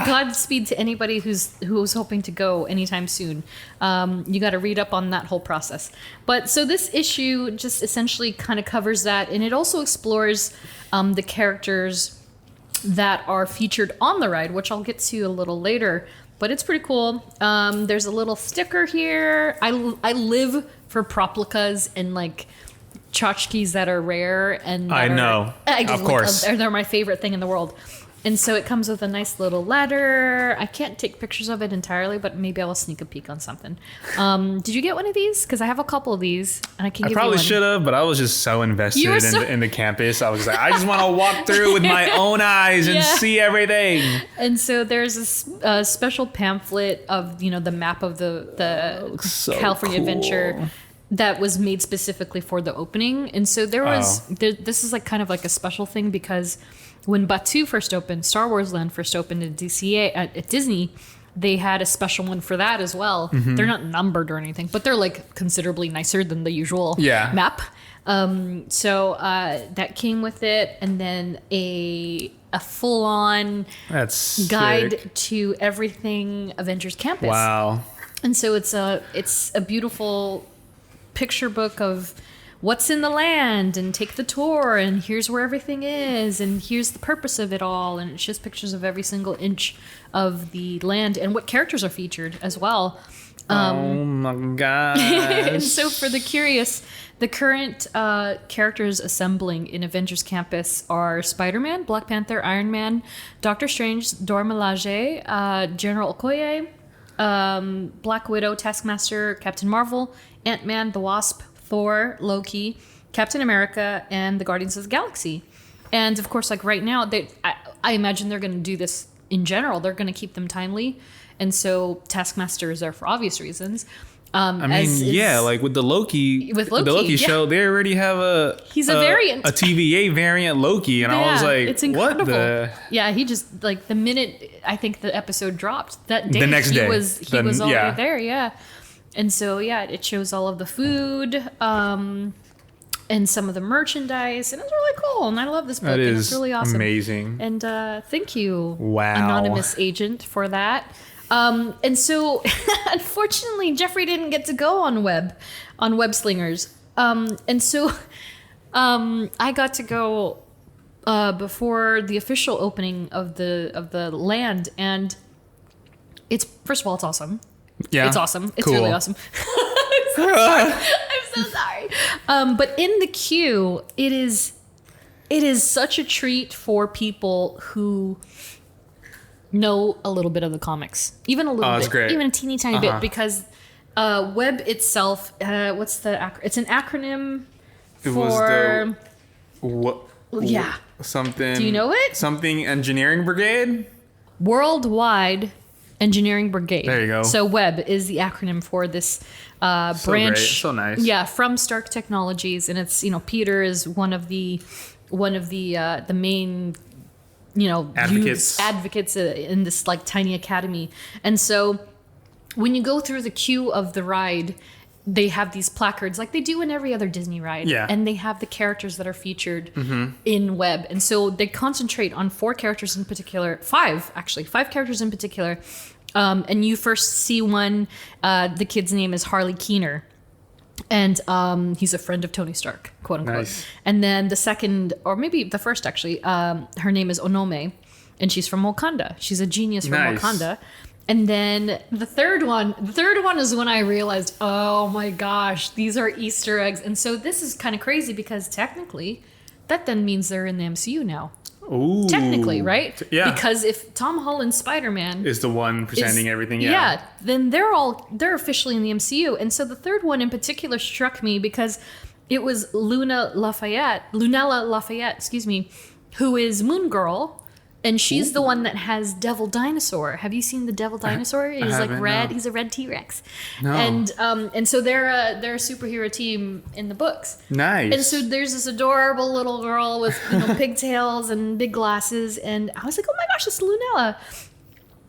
Godspeed to anybody who's hoping to go anytime soon. You got to read up on that whole process. But so this issue just essentially kind of covers that, and it also explores the characters that are featured on the ride, which I'll get to a little later. But it's pretty cool. There's a little sticker here. I live for proplicas and like tchotchkes that are rare and I know. Of course. They're my favorite thing in the world. And so it comes with a nice little ladder. I can't take pictures of it entirely, but maybe I will sneak a peek on something. Did you get one of these? Because I have a couple of these, and I can give you one. I probably should have, but I was just so invested You were in the campus. I was like, I just want to walk through with my own eyes and Yeah. see everything. And so there's a special pamphlet of the map of the so California cool. Adventure that was made specifically for the opening. And so this is like kind of like a special thing, because when Batuu first opened, Star Wars Land first opened at DCA at Disney, they had a special one for that as well. Mm-hmm. They're not numbered or anything, but they're like considerably nicer than the usual map. So that came with it, and then a full-on guide sick. to everything Avengers Campus. Wow. And so it's a beautiful picture book of what's in the land, and take the tour, and here's where everything is, and here's the purpose of it all, and it's just pictures of every single inch of the land and what characters are featured as well. Oh my gosh. And so for the curious, the current characters assembling in Avengers Campus are Spider-Man, Black Panther, Iron Man, Doctor Strange, Dora Milaje, General Okoye, Black Widow, Taskmaster, Captain Marvel, Ant-Man, the Wasp, Thor, Loki, Captain America, and the Guardians of the Galaxy. And of course, like right now, I imagine they're going to do this in general. They're going to keep them timely. And so Taskmaster is there for obvious reasons. Like with the Loki show, they already have a variant, a TVA variant Loki, and I was like, it's incredible. What the? Yeah, he just like the minute I think the episode dropped that day, the next day he was already there. Yeah, and so it shows all of the food, and some of the merchandise, and it's really cool. And I love this book. That is it's really awesome, amazing. And thank you, wow, anonymous agent, for that. And so, unfortunately, Geoffrey didn't get to go on Web Slingers. And so, I got to go before the official opening of the land, and it's first of all, it's awesome. Yeah, it's awesome. It's cool. really awesome. I'm so sorry. But in the queue, it is such a treat for people who know a little bit of the comics, even a little bit, great. even a teeny tiny bit, because Web itself, it's an acronym for something. Do you know it? Something Engineering Brigade. Worldwide Engineering Brigade. There you go. So Web is the acronym for this branch. Great. So nice. Yeah, from Stark Technologies, and it's Peter is one of the main advocates in this like tiny academy. And so when you go through the queue of the ride, they have these placards like they do in every other Disney ride. Yeah. And they have the characters that are featured in Web. And so they concentrate on five characters in particular. And you first see one, the kid's name is Harley Keener. And he's a friend of Tony Stark, quote unquote. Nice. And then the second, or maybe the first actually, her name is Onome, and she's from Wakanda. She's a genius from Wakanda. And then the third one is when I realized, oh my gosh, these are Easter eggs. And so this is kind of crazy because technically, that then means they're in the MCU now. Ooh. Technically, right? Yeah. Because if Tom Holland's Spider-Man is the one presenting everything, then they're officially in the MCU. And so the third one in particular struck me because it was Lunella Lafayette, who is Moon Girl, and she's the one that has Devil Dinosaur. Have you seen the Devil Dinosaur? He's like red. No. He's a red T-Rex. No. And so they're a superhero team in the books. Nice. And so there's this adorable little girl with pigtails and big glasses, and I was like, oh my gosh, it's Lunella.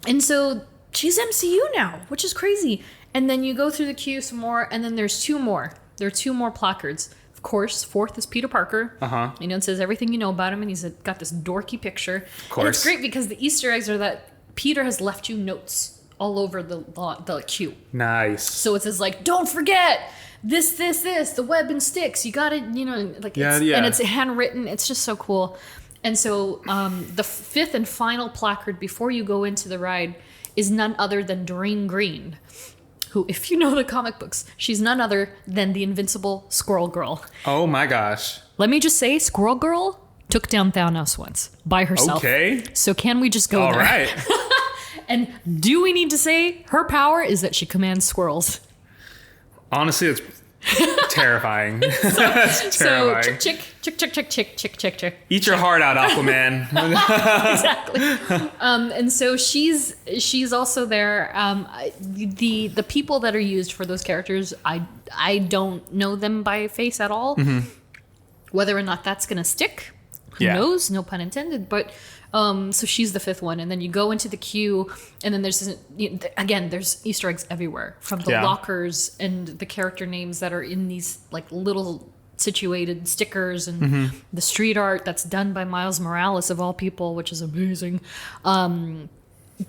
And so she's MCU now, which is crazy. And then you go through the queue some more, and then there's two more. There are two more placards. Of course, fourth is Peter Parker. It says everything you know about him, and he's got this dorky picture. Of course. And it's great because the Easter eggs are that Peter has left you notes all over the queue. Nice. So it says like, don't forget this, the web and sticks. You got it, and it's handwritten. It's just so cool. And so the fifth and final placard before you go into the ride is none other than Doreen Green, who, if you know the comic books, she's none other than the invincible Squirrel Girl. Oh my gosh. Let me just say, Squirrel Girl took down Thanos once by herself. Okay. So can we just go there? All right. And do we need to say her power is that she commands squirrels? Honestly, it's terrifying. That's terrifying. So chick. Eat your heart out, Aquaman. Exactly. And so she's also there. The people that are used for those characters, I don't know them by face at all. Whether or not that's gonna stick, who knows? No pun intended. But so she's the fifth one, and then you go into the queue, and then there's Easter eggs everywhere, from the lockers and the character names that are in these like little situated stickers, and the street art that's done by Miles Morales of all people, which is amazing. Even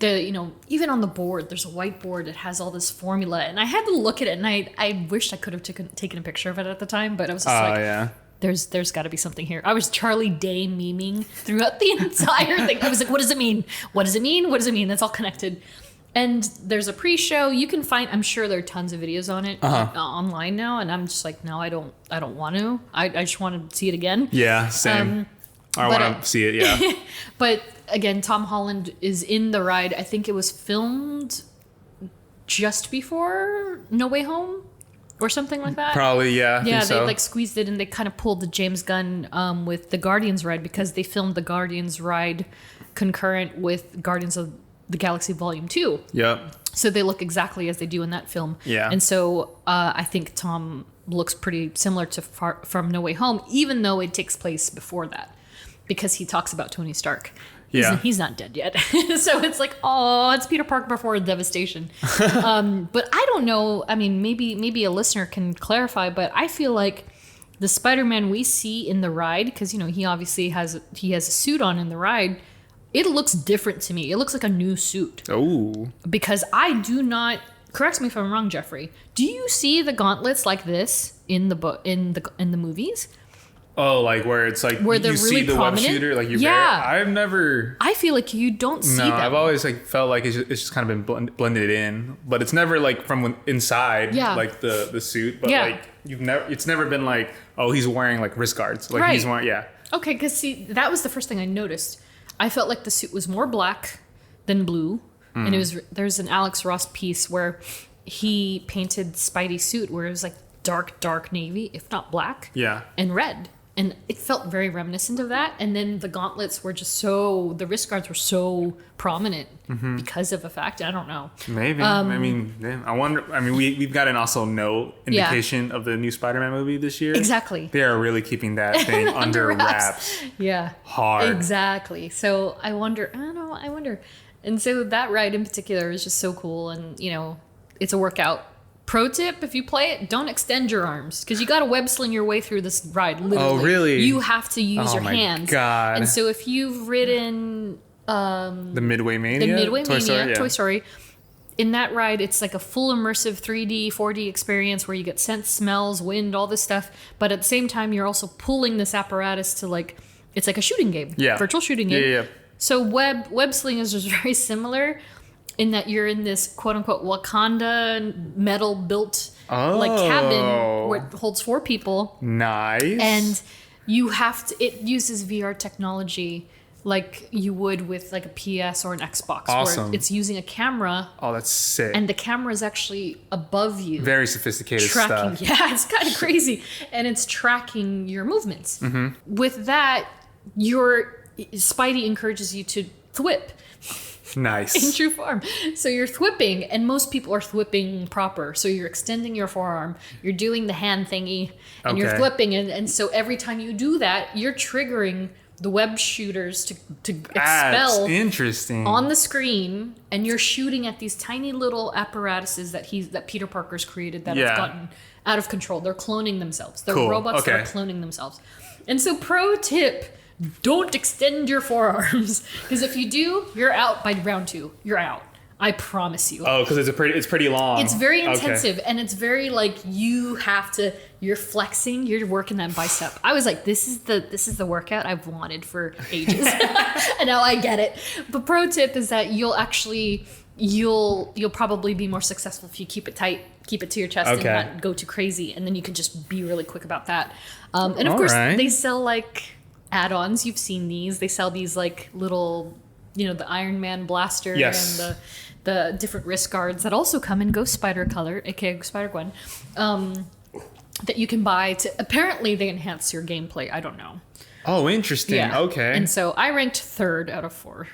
on the board, there's a whiteboard that has all this formula, and I had to look at it, and I wished I could have taken a picture of it at the time, but I was just there's got to be something here. I was Charlie Day memeing throughout the entire thing. I was like, what does it mean? What does it mean? What does it mean? That's all connected. And there's a pre-show. You can find. I'm sure there are tons of videos on it online now. And I'm just like, no, I don't want to. I just want to see it again. Yeah, same. I want to see it. Yeah. But again, Tom Holland is in the ride. I think it was filmed just before No Way Home or something like that. Probably, yeah. Yeah, so. they like squeezed it and they kind of pulled the James Gunn with the Guardians ride because they filmed the Guardians ride concurrent with Guardians of the Galaxy Volume 2. Yep. So they look exactly as they do in that film. Yeah. And so I think Tom looks pretty similar to from No Way Home, even though it takes place before that, because he talks about Tony Stark. He's not dead yet. So it's like, oh, it's Peter Parker before devastation. But I don't know. I mean, maybe a listener can clarify, but I feel like the Spider-Man we see in the ride, because, he obviously has a suit on in the ride, it looks different to me. It looks like a new suit. Oh. Because I do not, correct me if I'm wrong, Geoffrey, do you see the gauntlets like this in the movies? Oh, like where it's like where they're you really see the prominent? web shooter, like you. Yeah. I've never. I feel like you don't see them. I've always like felt like it's just kind of been blended in, but it's never like from inside, like the suit. But like it's never been like, oh, he's wearing like wrist guards, like he's wearing, Okay, because see, that was the first thing I noticed. I felt like the suit was more black than blue, and there's an Alex Ross piece where he painted Spidey's suit where it was like dark navy, if not black, and red. And it felt very reminiscent of that. And then the gauntlets were just the wrist guards were so prominent because of the fact. I don't know. Maybe. I mean, I wonder. I mean, we've got an also no indication of the new Spider-Man movie this year. Exactly. They are really keeping that thing under wraps. Yeah. Hard. Exactly. So I wonder. And so that ride in particular is just so cool. And, it's a workout. Pro tip, if you play it, don't extend your arms because you got to web sling your way through this ride. Literally. Oh, really? You have to use your hands. Oh, my God. And so if you've ridden the Midway Mania, Toy Story, in that ride, it's like a full immersive 3D, 4D experience where you get scents, smells, wind, all this stuff. But at the same time, you're also pulling this apparatus to it's like a shooting game, virtual shooting game. Yeah. So web sling is just very similar. In that you're in this quote unquote Wakanda metal built cabin where it holds 4 people. Nice. And you have to, it uses VR technology like you would with like a PS or an Xbox. Awesome. Where it's using a camera. Oh, that's sick. And the camera is actually above you. Very sophisticated tracking, stuff. Yeah, it's kind of crazy. And it's tracking your movements. With that, your Spidey encourages you to thwip. Nice. In true form. So you're thwipping, and most people are thwipping proper. So you're extending your forearm, you're doing the hand thingy, and you're thwipping. And so every time you do that, you're triggering the web shooters to expel. That's interesting. On the screen, and you're shooting at these tiny little apparatuses that Peter Parker's created that have gotten out of control. They're cloning themselves. They're robots that are cloning themselves. And so pro tip, don't extend your forearms, because if you do, you're out by round 2. You're out. I promise you. Oh, because it's pretty long. It's very intensive, and it's very you're flexing, you're working that bicep. I was like, this is the workout I've wanted for ages, and now I get it. But pro tip is that you'll probably be more successful if you keep it tight, keep it to your chest, and not go too crazy, and then you can just be really quick about that. And of course, they sell add-ons. You've seen these. They sell these little, the Iron Man blaster and the different wrist guards that also come in Ghost Spider color, aka Spider-Gwen, that you can buy apparently they enhance your gameplay. I don't know. Oh, interesting. Yeah. Okay. And so I ranked 3rd out of 4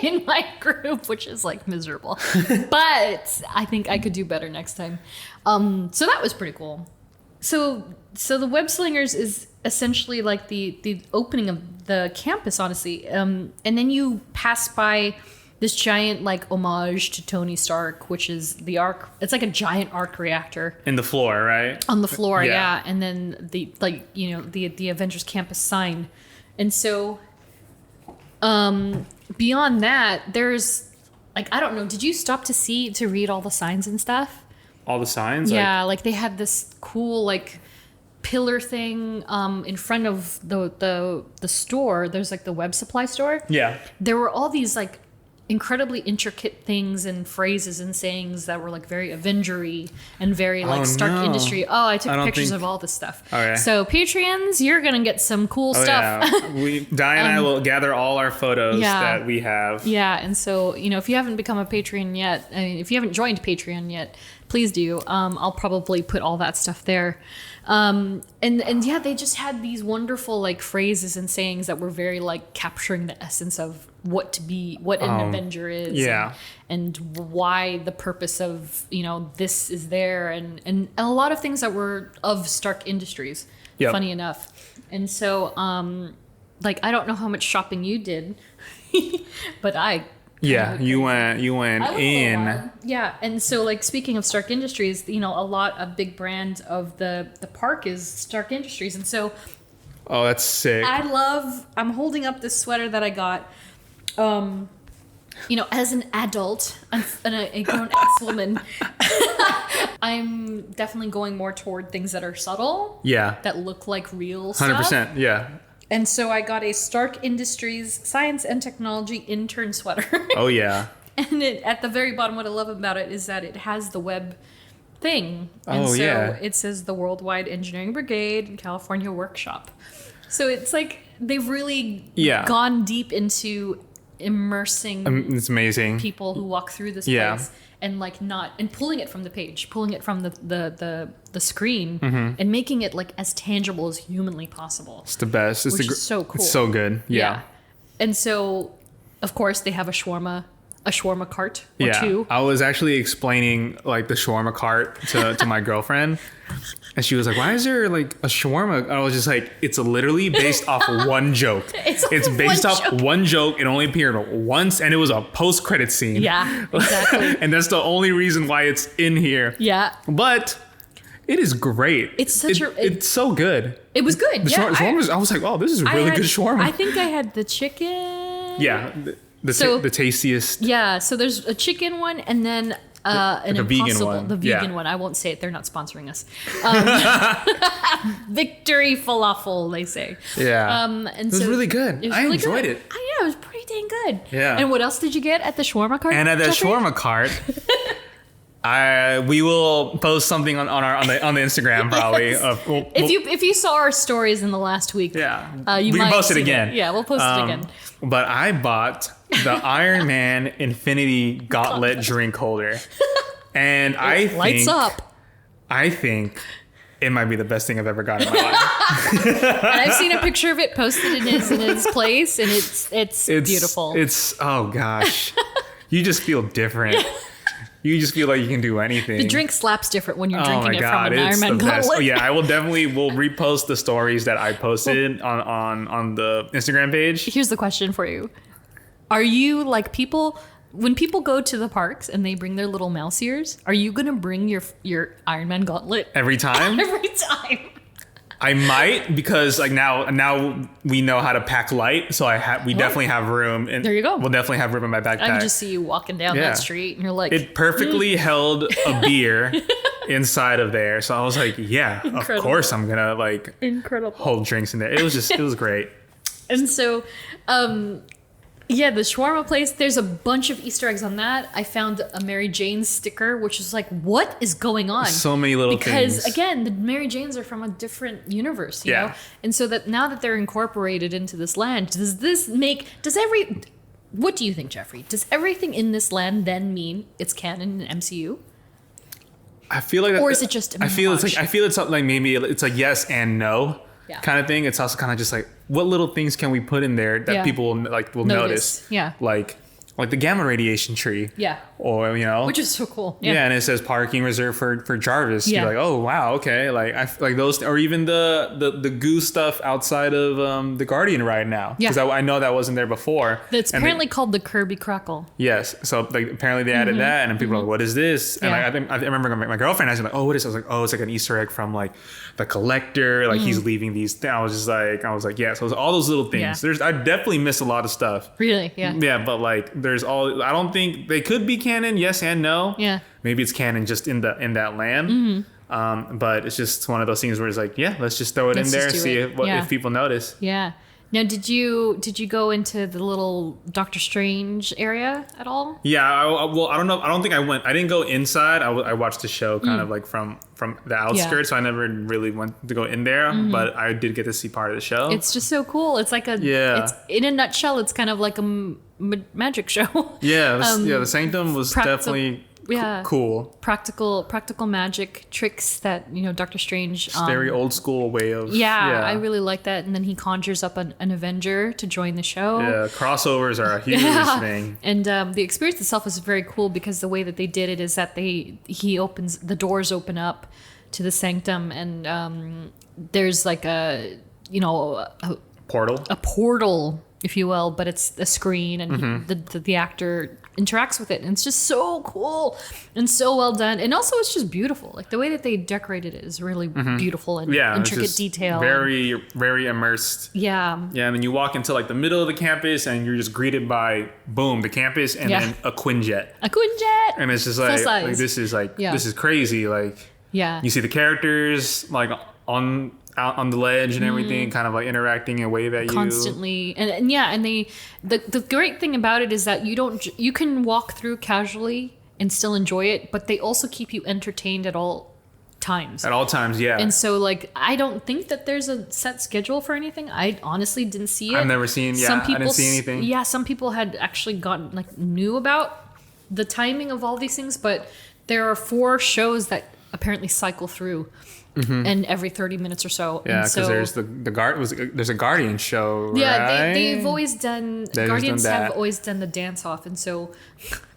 in my group, which is miserable. But I think I could do better next time. So that was pretty cool. So the Web Slingers is essentially the opening of the campus, honestly. And then you pass by this giant homage to Tony Stark, which is the arc. It's like a giant arc reactor in the floor, right? On the floor, yeah. And then the Avengers Campus sign. And so beyond that, there's I don't know. Did you stop to read all the signs and stuff? All the signs? Yeah, they had this cool pillar thing in front of the store. There's the web supply store. Yeah. There were all these incredibly intricate things and phrases and sayings that were like very Avenger-y and very like Stark Industry. Oh, I took pictures of all this stuff. Okay. So Patreons, you're gonna get some cool stuff. Yeah. Di and I will gather all our photos that we have. Yeah, and so if you haven't become a Patreon yet, I mean, if you haven't joined Patreon yet, please do. I'll probably put all that stuff there. And yeah, they just had these wonderful like phrases and sayings that were very like capturing the essence of what an Avenger is. Yeah. And why the purpose of, this is there and a lot of things that were of Stark Industries, funny enough. And so, like, I don't know how much shopping you did, but you went in. Yeah, and so like speaking of Stark Industries, a big brand of the park is Stark Industries, and so that's sick. I'm holding up this sweater that I got, as an adult and a grown ass woman, I'm definitely going more toward things that are subtle, that look like real stuff. 100%, yeah. And so I got a Stark Industries Science and Technology intern sweater. Oh, yeah. And at the very bottom, what I love about it is that it has the web thing. And it says the Worldwide Engineering Brigade and California Workshop. So it's like they've really gone deep into immersing it's amazing people who walk through this place and pulling it from the page, pulling it from the screen and making it like as tangible as humanly possible. It's the best. It's which is so cool. It's so good. Yeah. And so, of course, they have a shawarma cart or two. I was actually explaining like the shawarma cart to my girlfriend. And she was like, why is there like a shawarma? I was just like, it's literally based off one joke. It's based off one joke. It only appeared once and it was a post-credit scene. Yeah, exactly. And that's the only reason why it's in here. Yeah. But it is great. It's so good. It was good. Shawarma, I was like, oh, this is really good shawarma. I think I had the chicken. Yeah. The tastiest. Yeah. So there's a chicken one and then an vegan one. The vegan one. I won't say it. They're not sponsoring us. Victory falafel, they say. Yeah. And it was really good. I enjoyed it. Yeah, it was pretty dang good. Yeah. And what else did you get at the shawarma cart? And at the Geoffrey? shawarma cart, we will post something on the Instagram probably. If you saw our stories in the last week, we might can post it again. It. Yeah, we'll post it again. But I bought the Iron Man Infinity Gauntlet drink holder, and I think it might be the best thing I've ever gotten in my life. And I've seen a picture of it posted in his place, and it's beautiful. It's oh gosh, you just feel different. You just feel like you can do anything. The drink slaps different when you're drinking it from an Iron Man gauntlet. Oh yeah, we'll repost the stories that I posted on the Instagram page. Here's the question for you. Are you like people, when people go to the parks and they bring their little mouse ears, are you going to bring your Iron Man gauntlet? Every time? Every time. I might, because like now we know how to pack light, so we definitely have room. And there you go. We'll definitely have room in my backpack. I can just see you walking down that street, and you're like, it perfectly held a beer inside of there. So I was like, yeah, Incredible. Of course I'm gonna like hold drinks in there. It was great. And so, the shawarma place, there's a bunch of Easter eggs on that. I found a Mary Jane sticker, which is like, what is going on? So many little things. Because again, the Mary Janes are from a different universe, you know? And so that now that they're incorporated into this land, what do you think, Geoffrey? Does everything in this land then mean it's canon in MCU? I feel like, or is it just? I feel it's like maybe it's like yes and no kind of thing. It's also kind of just like, what little things can we put in there that people will notice? Yeah, like the gamma radiation tree. Yeah. Or, which is so cool. Yeah. And it says parking reserved for Jarvis. Yeah. You're like, oh, wow. Okay. Like, like those, or even the goo stuff outside of the Guardian right now. Yeah. Because I know that wasn't there before. It's apparently called the Kirby Crackle. Yes. So like apparently they added that, and then people are like, what is this? And I remember my girlfriend asking like, oh, what is it? I was like, oh, it's like an Easter egg from like the Collector. Like he's leaving these. I was like, yeah. So it was all those little things. Yeah. I definitely missed a lot of stuff. Really? Yeah. Yeah. But like there's all, I don't think they could be canon. Yes and no. Yeah. Maybe it's canon just in that land. But it's just one of those things where it's like, yeah, let's just throw it in there and see if people notice. Yeah. Now, did you go into the little Doctor Strange area at all? Yeah, well, I don't know. I don't think I went. I didn't go inside. I watched the show kind of like from the outskirts, so I never really went to go in there. But I did get to see part of the show. It's just so cool. It's like it's, in a nutshell, it's kind of like a magic show. Yeah, the Sanctum was definitely cool. Practical magic tricks that Doctor Strange. Very old school way of. Yeah, I really like that. And then he conjures up an Avenger to join the show. Yeah, crossovers are a huge thing. And the experience itself was very cool because the way that they did it is that the doors open up to the Sanctum, and there's like a portal, if you will, but it's a screen, and the actor interacts with it, and it's just so cool and so well done. And also it's just beautiful. Like the way that they decorated it is really beautiful and intricate detail. Very, very immersed. Yeah. Yeah, and then you walk into like the middle of the campus and you're just greeted by boom, the campus, and then a Quinjet. And it's just like this is crazy. Like you see the characters like out on the ledge and everything, kind of like interacting and wave at you constantly. And the great thing about it is that you can walk through casually and still enjoy it, but they also keep you entertained at all times. And so like I don't think that there's a set schedule for anything. I honestly didn't see it. I've never seen I didn't see anything. Yeah, some people had actually gotten knew about the timing of all these things, but there are 4 shows that apparently cycle through. And every 30 minutes or so. Yeah, because there's there's a Guardian show, right? Yeah, they've always done... Guardians have always done the dance-off. And so,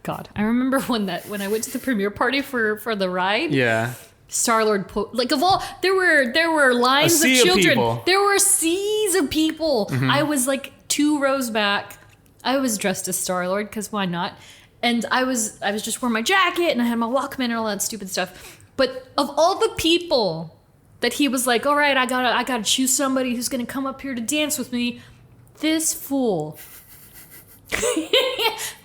God, I remember when I went to the premiere party for the ride. Yeah. Star-Lord... there were lines of children. There were seas of people. I was like 2 rows back. I was dressed as Star-Lord, because why not? And I was just wearing my jacket, and I had my Walkman and all that stupid stuff. But of all the people that he was like, all right, I gotta choose somebody who's gonna come up here to dance with me, this fool.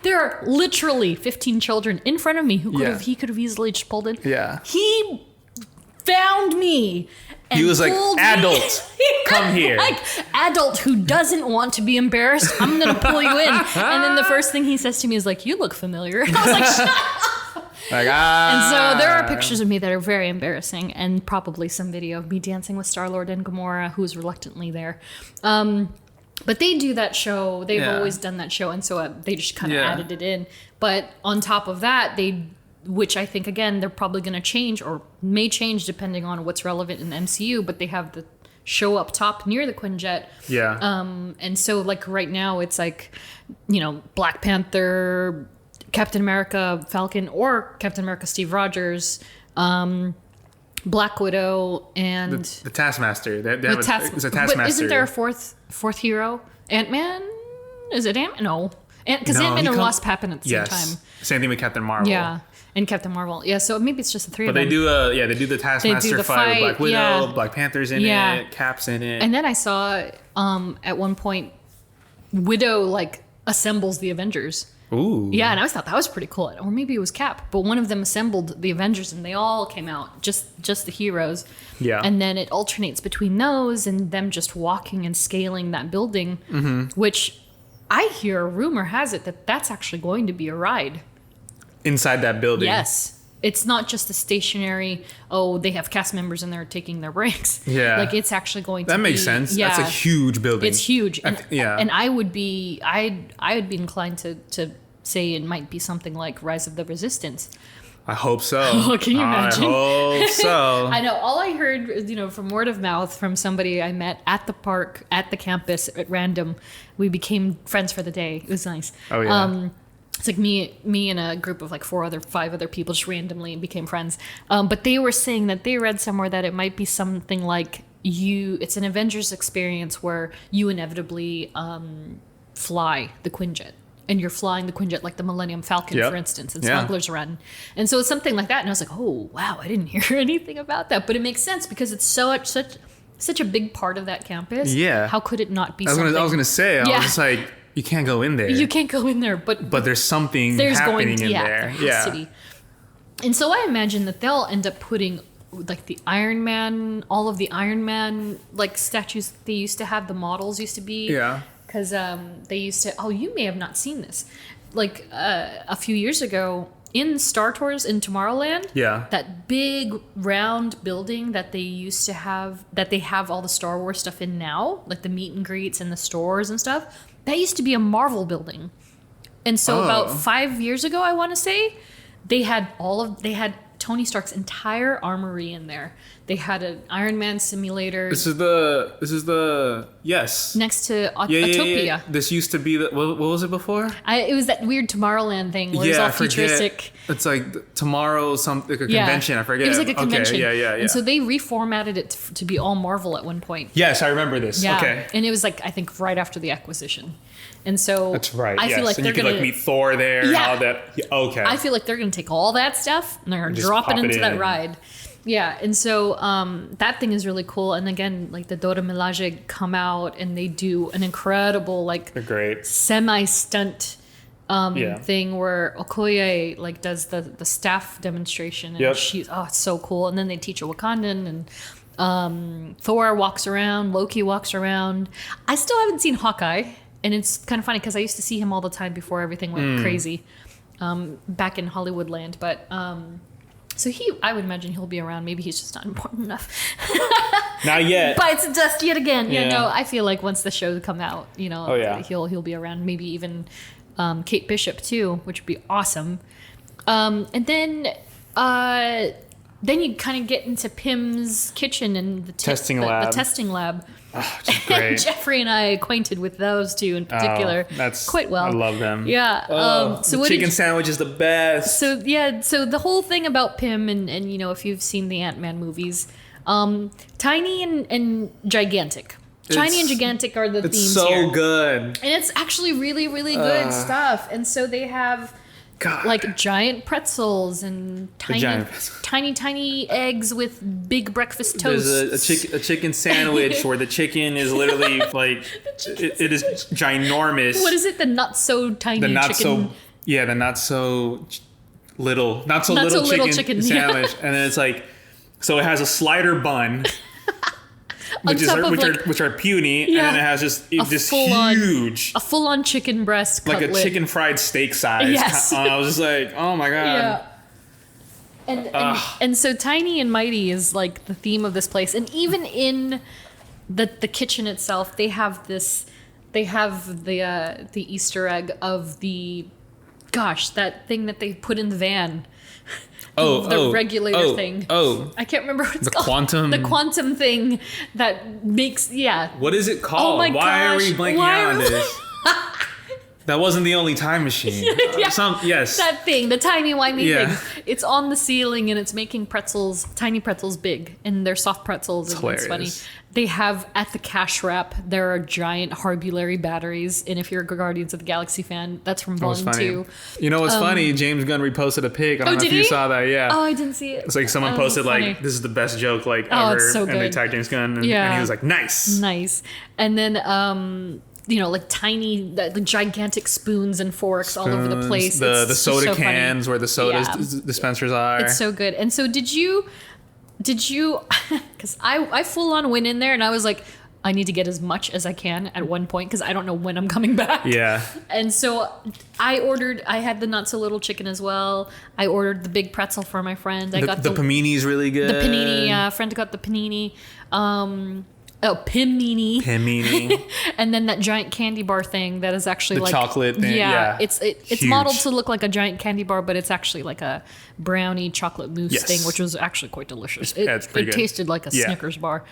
There are literally 15 children in front of me who he could have easily just pulled in. Yeah. He found me. And he was like, adult, come here. Like, adult who doesn't want to be embarrassed, I'm gonna pull you in. And then the first thing he says to me is like, you look familiar. I was like, shut up. And so there are pictures of me that are very embarrassing, and probably some video of me dancing with Star-Lord and Gamora, who is reluctantly there. But they do that show. They've always done that show, and so they just kind of added it in. But on top of that, which I think, again, they're probably going to change or may change depending on what's relevant in the MCU, but they have the show up top near the Quinjet. Yeah. And so, like, right now, it's like, Black Panther... Captain America Falcon, or Captain America Steve Rogers, Black Widow, and the Taskmaster. They have it's a Taskmaster. But isn't there a fourth hero? Ant-Man? Is it Ant-Man? No. Because Ant-Man and Wasp happen at the same time. Same thing with Captain Marvel. Yeah. And Captain Marvel. Yeah, so maybe it's just the 3 of them. But they do the Taskmaster fight with Black Widow, Black Panther's in it, Cap's in it. And then I saw at one point Widow assembles the Avengers. Ooh. Yeah, and I always thought that was pretty cool. Or maybe it was Cap, but one of them assembled the Avengers, and they all came out, just the heroes. Yeah. And then it alternates between those and them just walking and scaling that building, which I hear, rumor has it that that's actually going to be a ride. Inside that building? Yes. It's not just a stationary, they have cast members in there taking their breaks. Yeah. It's actually going to be... That makes sense. Yeah. That's a huge building. It's huge. And I would be inclined to say it might be something like Rise of the Resistance. I hope so. Can you imagine? I hope so. I know. All I heard, from word of mouth from somebody I met at the park, at the campus, at random. We became friends for the day. It was nice. Oh, yeah. It's like me and a group of 5 other people just randomly became friends. But they were saying that they read somewhere that it might be something like it's an Avengers experience where you inevitably fly the Quinjet. And you're flying the Quinjet like the Millennium Falcon, for instance, and Smuggler's Run. And so it's something like that. And I was like, oh, wow, I didn't hear anything about that. But it makes sense because it's such a big part of that campus. Yeah. How could it not be something? I was going to say, I was just like... You can't go in there. You can't go in there, but there's something happening in there. Capacity. And so I imagine that they'll end up putting like the Iron Man, all of the Iron Man like statues they used to have, the models used to be. Yeah. Because they used to. Oh, you may have not seen this. Like a few years ago in Star Tours in Tomorrowland. Yeah. That big round building that they used to have, that they have all the Star Wars stuff in now, like the meet and greets and the stores and stuff. That used to be a Marvel building. And so about 5 years ago, I want to say, they had Tony Stark's entire armory in there. They had an Iron Man simulator. This is the yes. Next to Autopia. Yeah. This used to be what was it before? It was that weird Tomorrowland thing where it was all futuristic. It's like tomorrow, like a convention. I forget. It was like a convention. Okay, yeah. And so they reformatted it to be all Marvel at one point. Yes, I remember this. Yeah. Okay. And it was like, I think right after the acquisition. And so that's right. I feel like and they're you could gonna like meet Thor there and all that. Yeah, okay. I feel like they're gonna take all that stuff and they're gonna Just drop it pop it into that in. ride. Yeah, and so that thing is really cool. And again, like the Dora Milaje come out and they do an incredible like They're great. semi-stunt thing where Okoye like does the staff demonstration and she's it's so cool. And then they teach a Wakandan and Thor walks around, Loki walks around. I still haven't seen Hawkeye, and it's kind of funny because I used to see him all the time before everything went crazy back in Hollywood land. But so I would imagine he'll be around. Maybe he's just not important enough. Not yet. Bites the dust yet again. Yeah. No, I feel like once the show come out, he'll be around. Maybe even Kate Bishop too, which would be awesome. And then you kind of get into Pym's kitchen and the testing lab. The testing lab. Oh, great. And Geoffrey and I acquainted with those two in particular quite well. I love them. Yeah. So the chicken sandwich is the best. So the whole thing about Pym and if you've seen the Ant-Man movies, tiny and gigantic. Tiny and gigantic are the themes It's so here. good. And it's actually really, really good stuff. And so they have like giant pretzels and tiny eggs with big breakfast toast. There's a chicken sandwich where the chicken is literally like it is ginormous. What is it? The not so tiny chicken. The not so little chicken sandwich, and then it's like so it has a slider bun. Which are puny, and then it has just huge, a full-on chicken breast cutlet. like a chicken fried steak size. Yes. I was just like, oh my god. Yeah. And so tiny and mighty is like the theme of this place, and even in the kitchen itself, they have the Easter egg of that thing that they put in the van. The regulator thing. I can't remember what it's called. The quantum thing that makes, What is it called? Oh my Why are we gosh. blanking out on this? That wasn't the only time machine. That thing, the tiny whiny Yeah. thing. It's on the ceiling and it's making tiny pretzels big, and they're soft pretzels. And it's funny. They have at the cash wrap, there are giant Harbulary batteries, and if you're a Guardians of the Galaxy fan, that's from Volume 2. You know what's funny? James Gunn reposted a pic. I don't know if you saw that. Yeah. Oh, I didn't see it. It's like someone posted like, "This is the best joke like ever," it's so and they good. tagged James Gunn, and he was like, "Nice." And then like tiny, the gigantic spoons and forks all over the place. The soda cans where the soda dispensers are. It's so good. And so did you? Because I full on went in there and I was like, I need to get as much as I can at one point because I don't know when I'm coming back. Yeah. And so I had the not so little chicken as well. I ordered the big pretzel for my friend. I got the panini's really good. The panini, friend got the panini. Pimini. And then that giant candy bar thing that is actually the chocolate thing. Yeah. It's modeled to look like a giant candy bar, but it's actually like a brownie chocolate mousse thing, which was actually quite delicious. It tasted like a Snickers bar.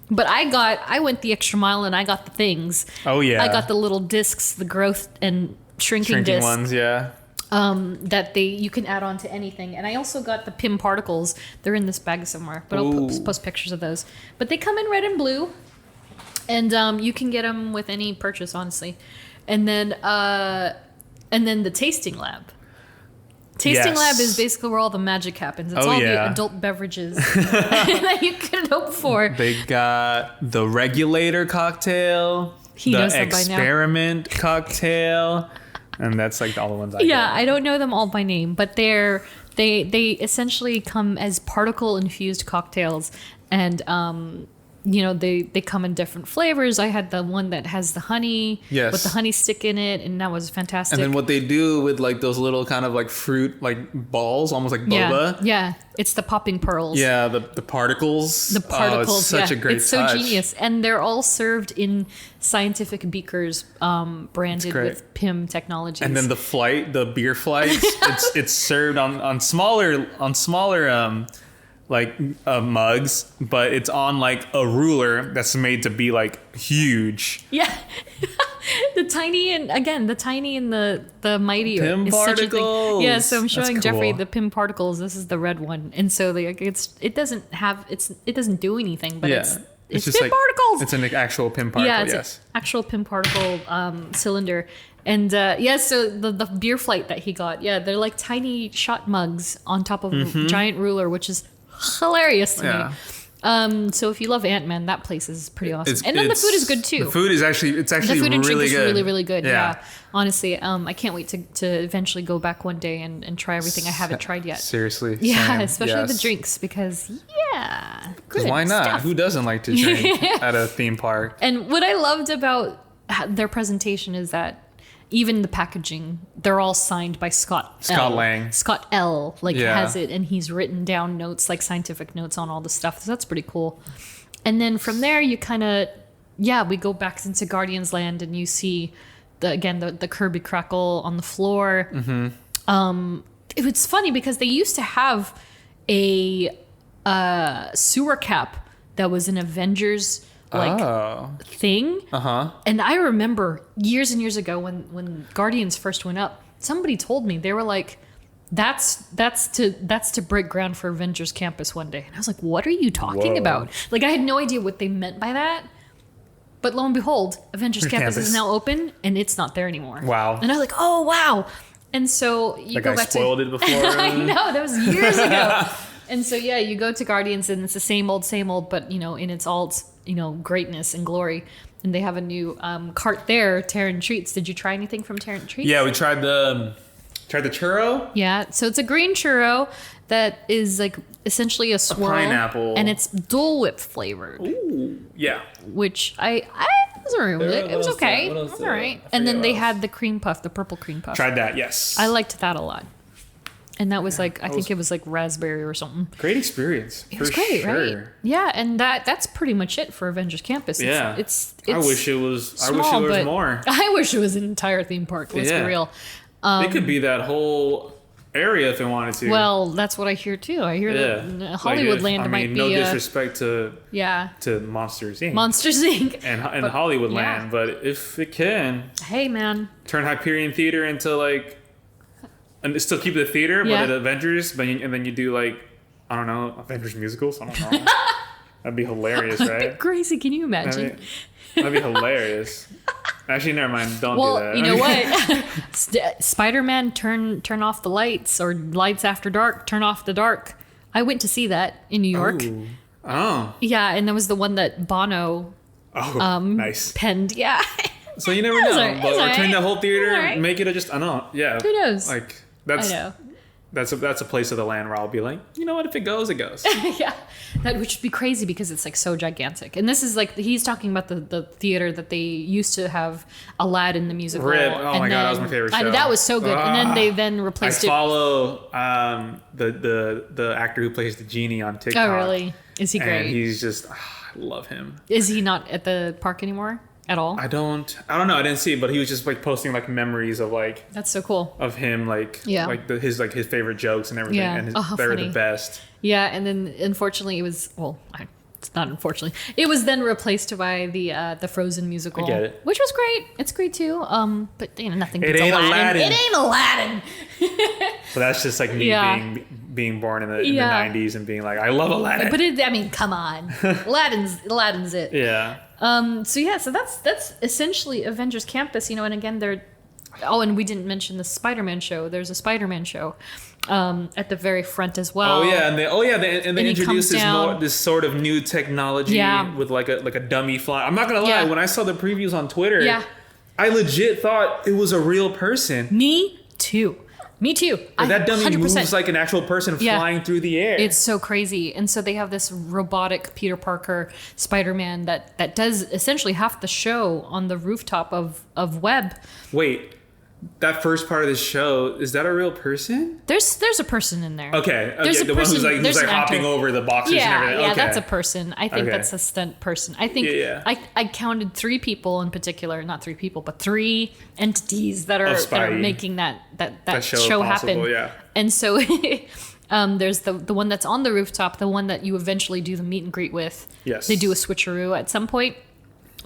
But I went the extra mile and I got the things. Oh yeah. I got the little discs, the growth and shrinking discs. Ones, yeah. That you can add on to anything. And I also got the Pym particles. They're in this bag somewhere, but I'll post pictures of those. But they come in red and blue. And you can get them with any purchase, honestly. And then the tasting lab. Tasting lab is basically where all the magic happens. It's all the adult beverages that you could hope for. They got the regulator cocktail, the experiment cocktail, and that's like all the ones I get. I don't know them all by name, but they're They essentially come as particle infused cocktails, and they come in different flavors. I had the one that has the honey with the honey stick in it, and that was fantastic. And then what they do with like those little kind of like fruit like balls, almost like boba. Yeah, it's the popping pearls. Yeah, the particles. The particles. It's such a great It's touch. so genius, and they're all served in scientific beakers, branded with PIM technologies. And then the beer flights, it's served on smaller mugs, but it's on like a ruler that's made to be like huge. Yeah. the tiny and the mighty PIM is particles. Such a thing. Yeah, so I'm showing That's Geoffrey cool. the PIM particles. This is the red one, and so it doesn't do anything, but it's just PIM particles. It's an actual PIM particle. Yeah, it's an actual PIM particle cylinder. And so the beer flight that he got, they're like tiny shot mugs on top of a giant ruler, which is hilarious to me. So if you love Ant-Man, that place is pretty awesome. And then the food is good too. The food is actually the food and drink really is good. really, really good. Yeah. Honestly, I can't wait to eventually go back one day and try everything I haven't tried yet. Seriously. Yeah, same. especially the drinks, because good why not? stuff. Who doesn't like to drink at a theme park? And what I loved about their presentation is that even the packaging, they're all signed by Scott Lang. Scott L. Has it, and he's written down notes, like scientific notes on all the stuff. So that's pretty cool. And then from there, you kind of, we go back into Guardians Land, and you see the Kirby Crackle on the floor. Mm-hmm. It was funny because they used to have a sewer cap that was an Avengers thing. And I remember years and years ago when Guardians first went up, somebody told me, they were like, that's to break ground for Avengers Campus one day. And I was like, what are you talking about? Like, I had no idea what they meant by that. But lo and behold, Avengers Campus is now open, and it's not there anymore. Wow. And I was like, oh wow. And so you go back to, spoiled it before. I know, that was years ago. And so you go to Guardians, and it's the same old, but in its all greatness and glory. And they have a new cart there, Terran Treats. Did you try anything from Terran Treats? Yeah, we tried the churro. Yeah, so it's a green churro that is like essentially a swirl, pineapple, and it's Dole Whip flavored. Ooh, yeah. Which I was alright with it. It was okay. It was all right. And then they had the cream puff, the purple cream puff. Tried that, yes. I liked that a lot. And that was I think it was like raspberry or something. Great experience. It was great, sure. right? Yeah, and that's pretty much it for Avengers Campus. It's I wish it was. small, I wish it was but more. I wish it was an entire theme park. Let's be real. It could be that whole area if they wanted to. Well, that's what I hear too. I hear that Hollywood Land might be. No disrespect to to Monsters Inc. Monsters Inc. and Hollywood Land, but if it can, hey man, turn Hyperion Theater into and still keep the theater, but at Avengers, and then you do I don't know, Avengers musicals. I don't know. That'd be hilarious, right? Crazy. Can you imagine? That'd be hilarious. Actually, never mind. Don't do that. You know what? Spider-Man, turn off the lights, or lights after dark, turn off the dark. I went to see that in New York. Ooh. Oh. Yeah, and that was the one that Bono nice. penned. Yeah. So you never know. Right. But turn the whole theater, right. make it I don't know. Yeah. Who knows? That's I know. That's a place of the land where I'll be like, you know what? If it goes, it goes. Yeah, that which would be crazy because it's so gigantic. And this is he's talking about the theater that they used to have Aladdin the musical. Rip. Oh my god, that was my favorite show. That was so good. And then they replaced it. I follow the actor who plays the genie on TikTok. Oh really? Is he great? And he's just, I love him. Is he not at the park anymore? At all? I don't know. I didn't see it, but he was just posting memories of that's so cool of him his favorite jokes and everything, and they're funny. the best. Yeah, and then unfortunately it was it's not unfortunately, it was then replaced by the Frozen musical. I get it. Which was great. It's great too. But nothing beats ain't Aladdin. Aladdin. It ain't Aladdin. So that's just me being born in the 90s and being like, I love Aladdin. But come on. Aladdin's it. Yeah. So that's essentially Avengers Campus, and again and we didn't mention the Spider-Man show. There's a Spider-Man show at the very front as well. They introduced this sort of new technology with like a dummy fly. I'm not gonna lie, when I saw the previews on Twitter, I legit thought it was a real person. Me too. Me too. That dummy 100%. moves like an actual person flying through the air. It's so crazy. And so they have this robotic Peter Parker Spider-Man that does essentially half the show on the rooftop of Web. Wait, that first part of the show, is that a real person? There's a person in there. Okay. There's the a one person, who's like hopping actor. over the boxes and everything. Yeah, Okay. that's a person. I think Okay. that's a stunt person. I think I counted 3 people in particular, not 3 people, but 3 entities that are making that show happen. Yeah. And so there's the one that's on the rooftop, the one that you eventually do the meet and greet with. Yes. They do a switcheroo at some point.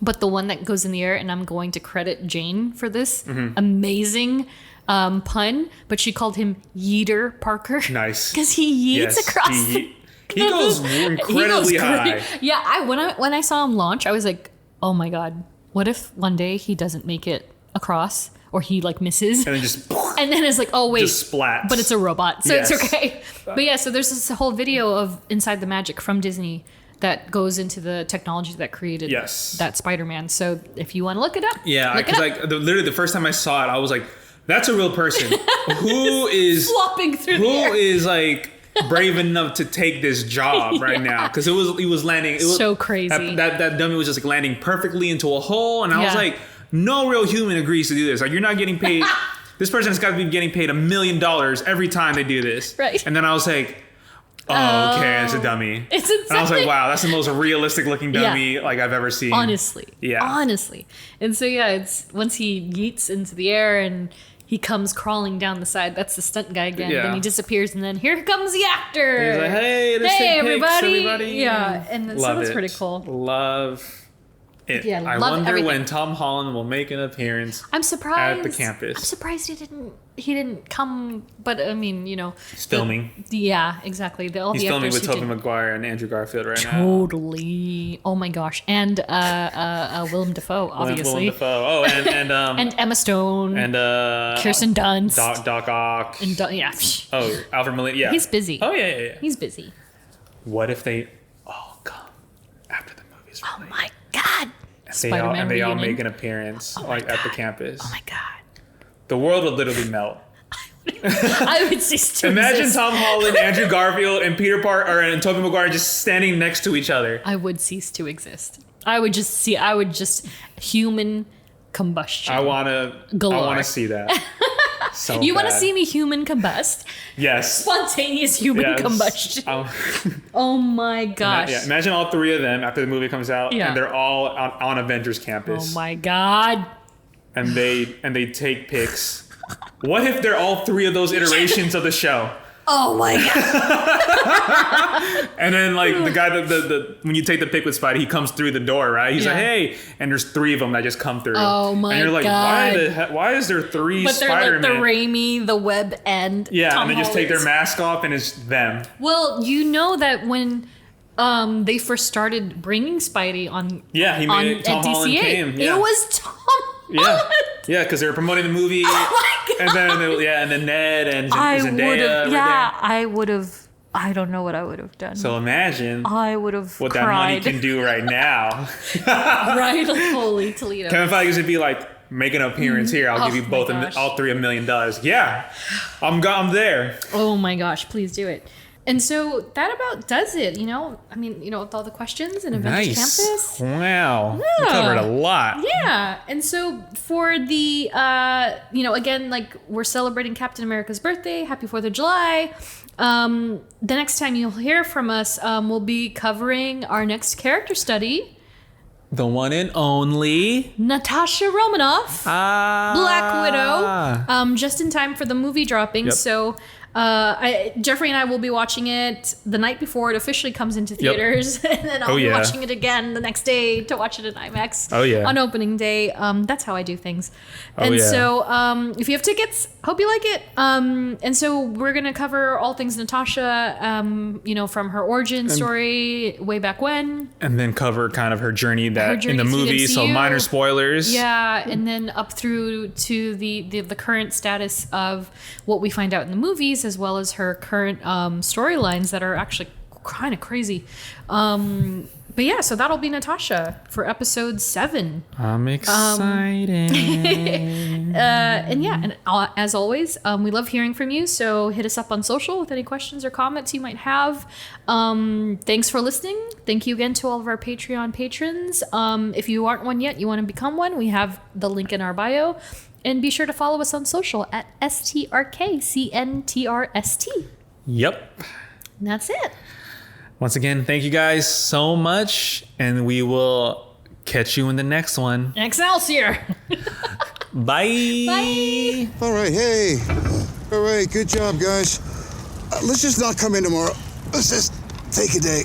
But the one that goes in the air, and I'm going to credit Jane for this amazing pun, but she called him Yeeter Parker. Nice. Because he yeets across he goes incredibly high. Yeah, when I saw him launch, I was like, oh my God, what if one day he doesn't make it across? Or he like misses. And then just... And then it's like, oh wait. Just splats. But it's a robot, so it's okay. But yeah, so there's this whole video of Inside the Magic from Disney that goes into the technology that created that Spider-Man. So if you want to look it up, because like literally the first time I saw it, I was like, "That's a real person who is flopping through the air. Who is like brave enough to take this job right now?" Because he was landing. It was so crazy. That dummy was just like landing perfectly into a hole, and I was like, "No real human agrees to do this. Like you're not getting paid. This person has got to be getting paid $1 million every time they do this." Right. And then I was like, oh, okay, it's a dummy. It's insane. And I was like, wow, that's the most realistic looking dummy like I've ever seen. Honestly. And so it's once he yeets into the air and he comes crawling down the side, that's the stunt guy again. Then he disappears, and then here comes the actor. He's like, hey, everybody. Yeah, and so that's pretty cool. Love it. Yeah, I wonder when Tom Holland will make an appearance. I'm surprised at the campus. I'm surprised he didn't come, but I mean, he's filming. Yeah, exactly. He's filming with Tobey Maguire and Andrew Garfield right now. Totally. Oh my gosh, and Willem Dafoe, obviously. Willem Dafoe. Oh, and and Emma Stone and Kirsten Dunst, Doc Ock, and oh, Alfred Molina. Yeah, he's busy. Oh yeah. He's busy. What if they all come after the movie's released? Oh my God. And they all make an appearance at the campus. Oh my God. The world would literally melt. I would cease to Imagine exist. Tom Holland, Andrew Garfield, and Peter Parker and Tobey Maguire just standing next to each other. I would cease to exist. I would just human combustion. I want to see that. So you want to bad. see me human combust? Yes. Spontaneous human combustion. Oh my gosh. Yeah. Imagine all 3 of them after the movie comes out, and they're all on Avengers Campus. Oh my God. And they take pics. What if they're all 3 of those iterations of the show? Oh my God. And then like the guy when you take the pic with Spidey, he comes through the door, right? He's like, hey, and there's 3 of them that just come through. Oh my God. And you're like, why is there 3 but Spider-Man? They're like the Raimi, the Webb, and Tom and they just take their Holland's. mask off and it's them. Well, you know that when they first started bringing Spidey on Tom Holland came. Yeah. It was Tom Holland. Yeah, because they were promoting the movie. Oh my God. And then Ned and Zendaya. I would have. I don't know what I would have done. So imagine I would have what cried. that money can do right now. Right, like holy Toledo. Kevin Feige should be like, make an appearance here. I'll give you both all 3 $1 million. Yeah, I'm there. Oh my gosh, please do it. And so that about does it, I mean, with all the questions in Avengers Campus. Wow. We covered a lot. Yeah. And so for the, again, like we're celebrating Captain America's birthday. Happy 4th of July. The next time you'll hear from us, we'll be covering our next character study. The one and only Natasha Romanoff, Black Widow, just in time for the movie dropping. Yep. So Geoffrey and I will be watching it the night before it officially comes into theaters, and then I'll be watching it again the next day to watch it in IMAX on opening day. That's how I do things. So if you have tickets, hope you like it. And so we're going to cover all things Natasha, from her origin story way back when. And then cover kind of her journey in the movie, so minor spoilers. Yeah, and then up through to the current status of what we find out in the movies, as well as her current storylines that are actually kind of crazy. But But yeah, so that'll be Natasha for episode 7. I'm excited. And as always, we love hearing from you. So hit us up on social with any questions or comments you might have. Thanks for listening. Thank you again to all of our Patreon patrons. If you aren't one yet, you want to become one, we have the link in our bio. And be sure to follow us on social at STRKCNTRST. Yep. And that's it. Once again, thank you guys so much, and we will catch you in the next one. Excelsior! Bye. Bye. All right, hey. All right, good job, guys. Let's just not come in tomorrow. Let's just take a day.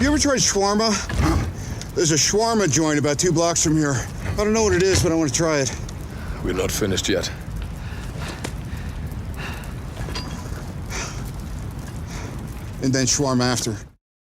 You ever tried shawarma? There's a shawarma joint about 2 blocks from here. I don't know what it is, but I want to try it. We're not finished yet. And then shawarma after.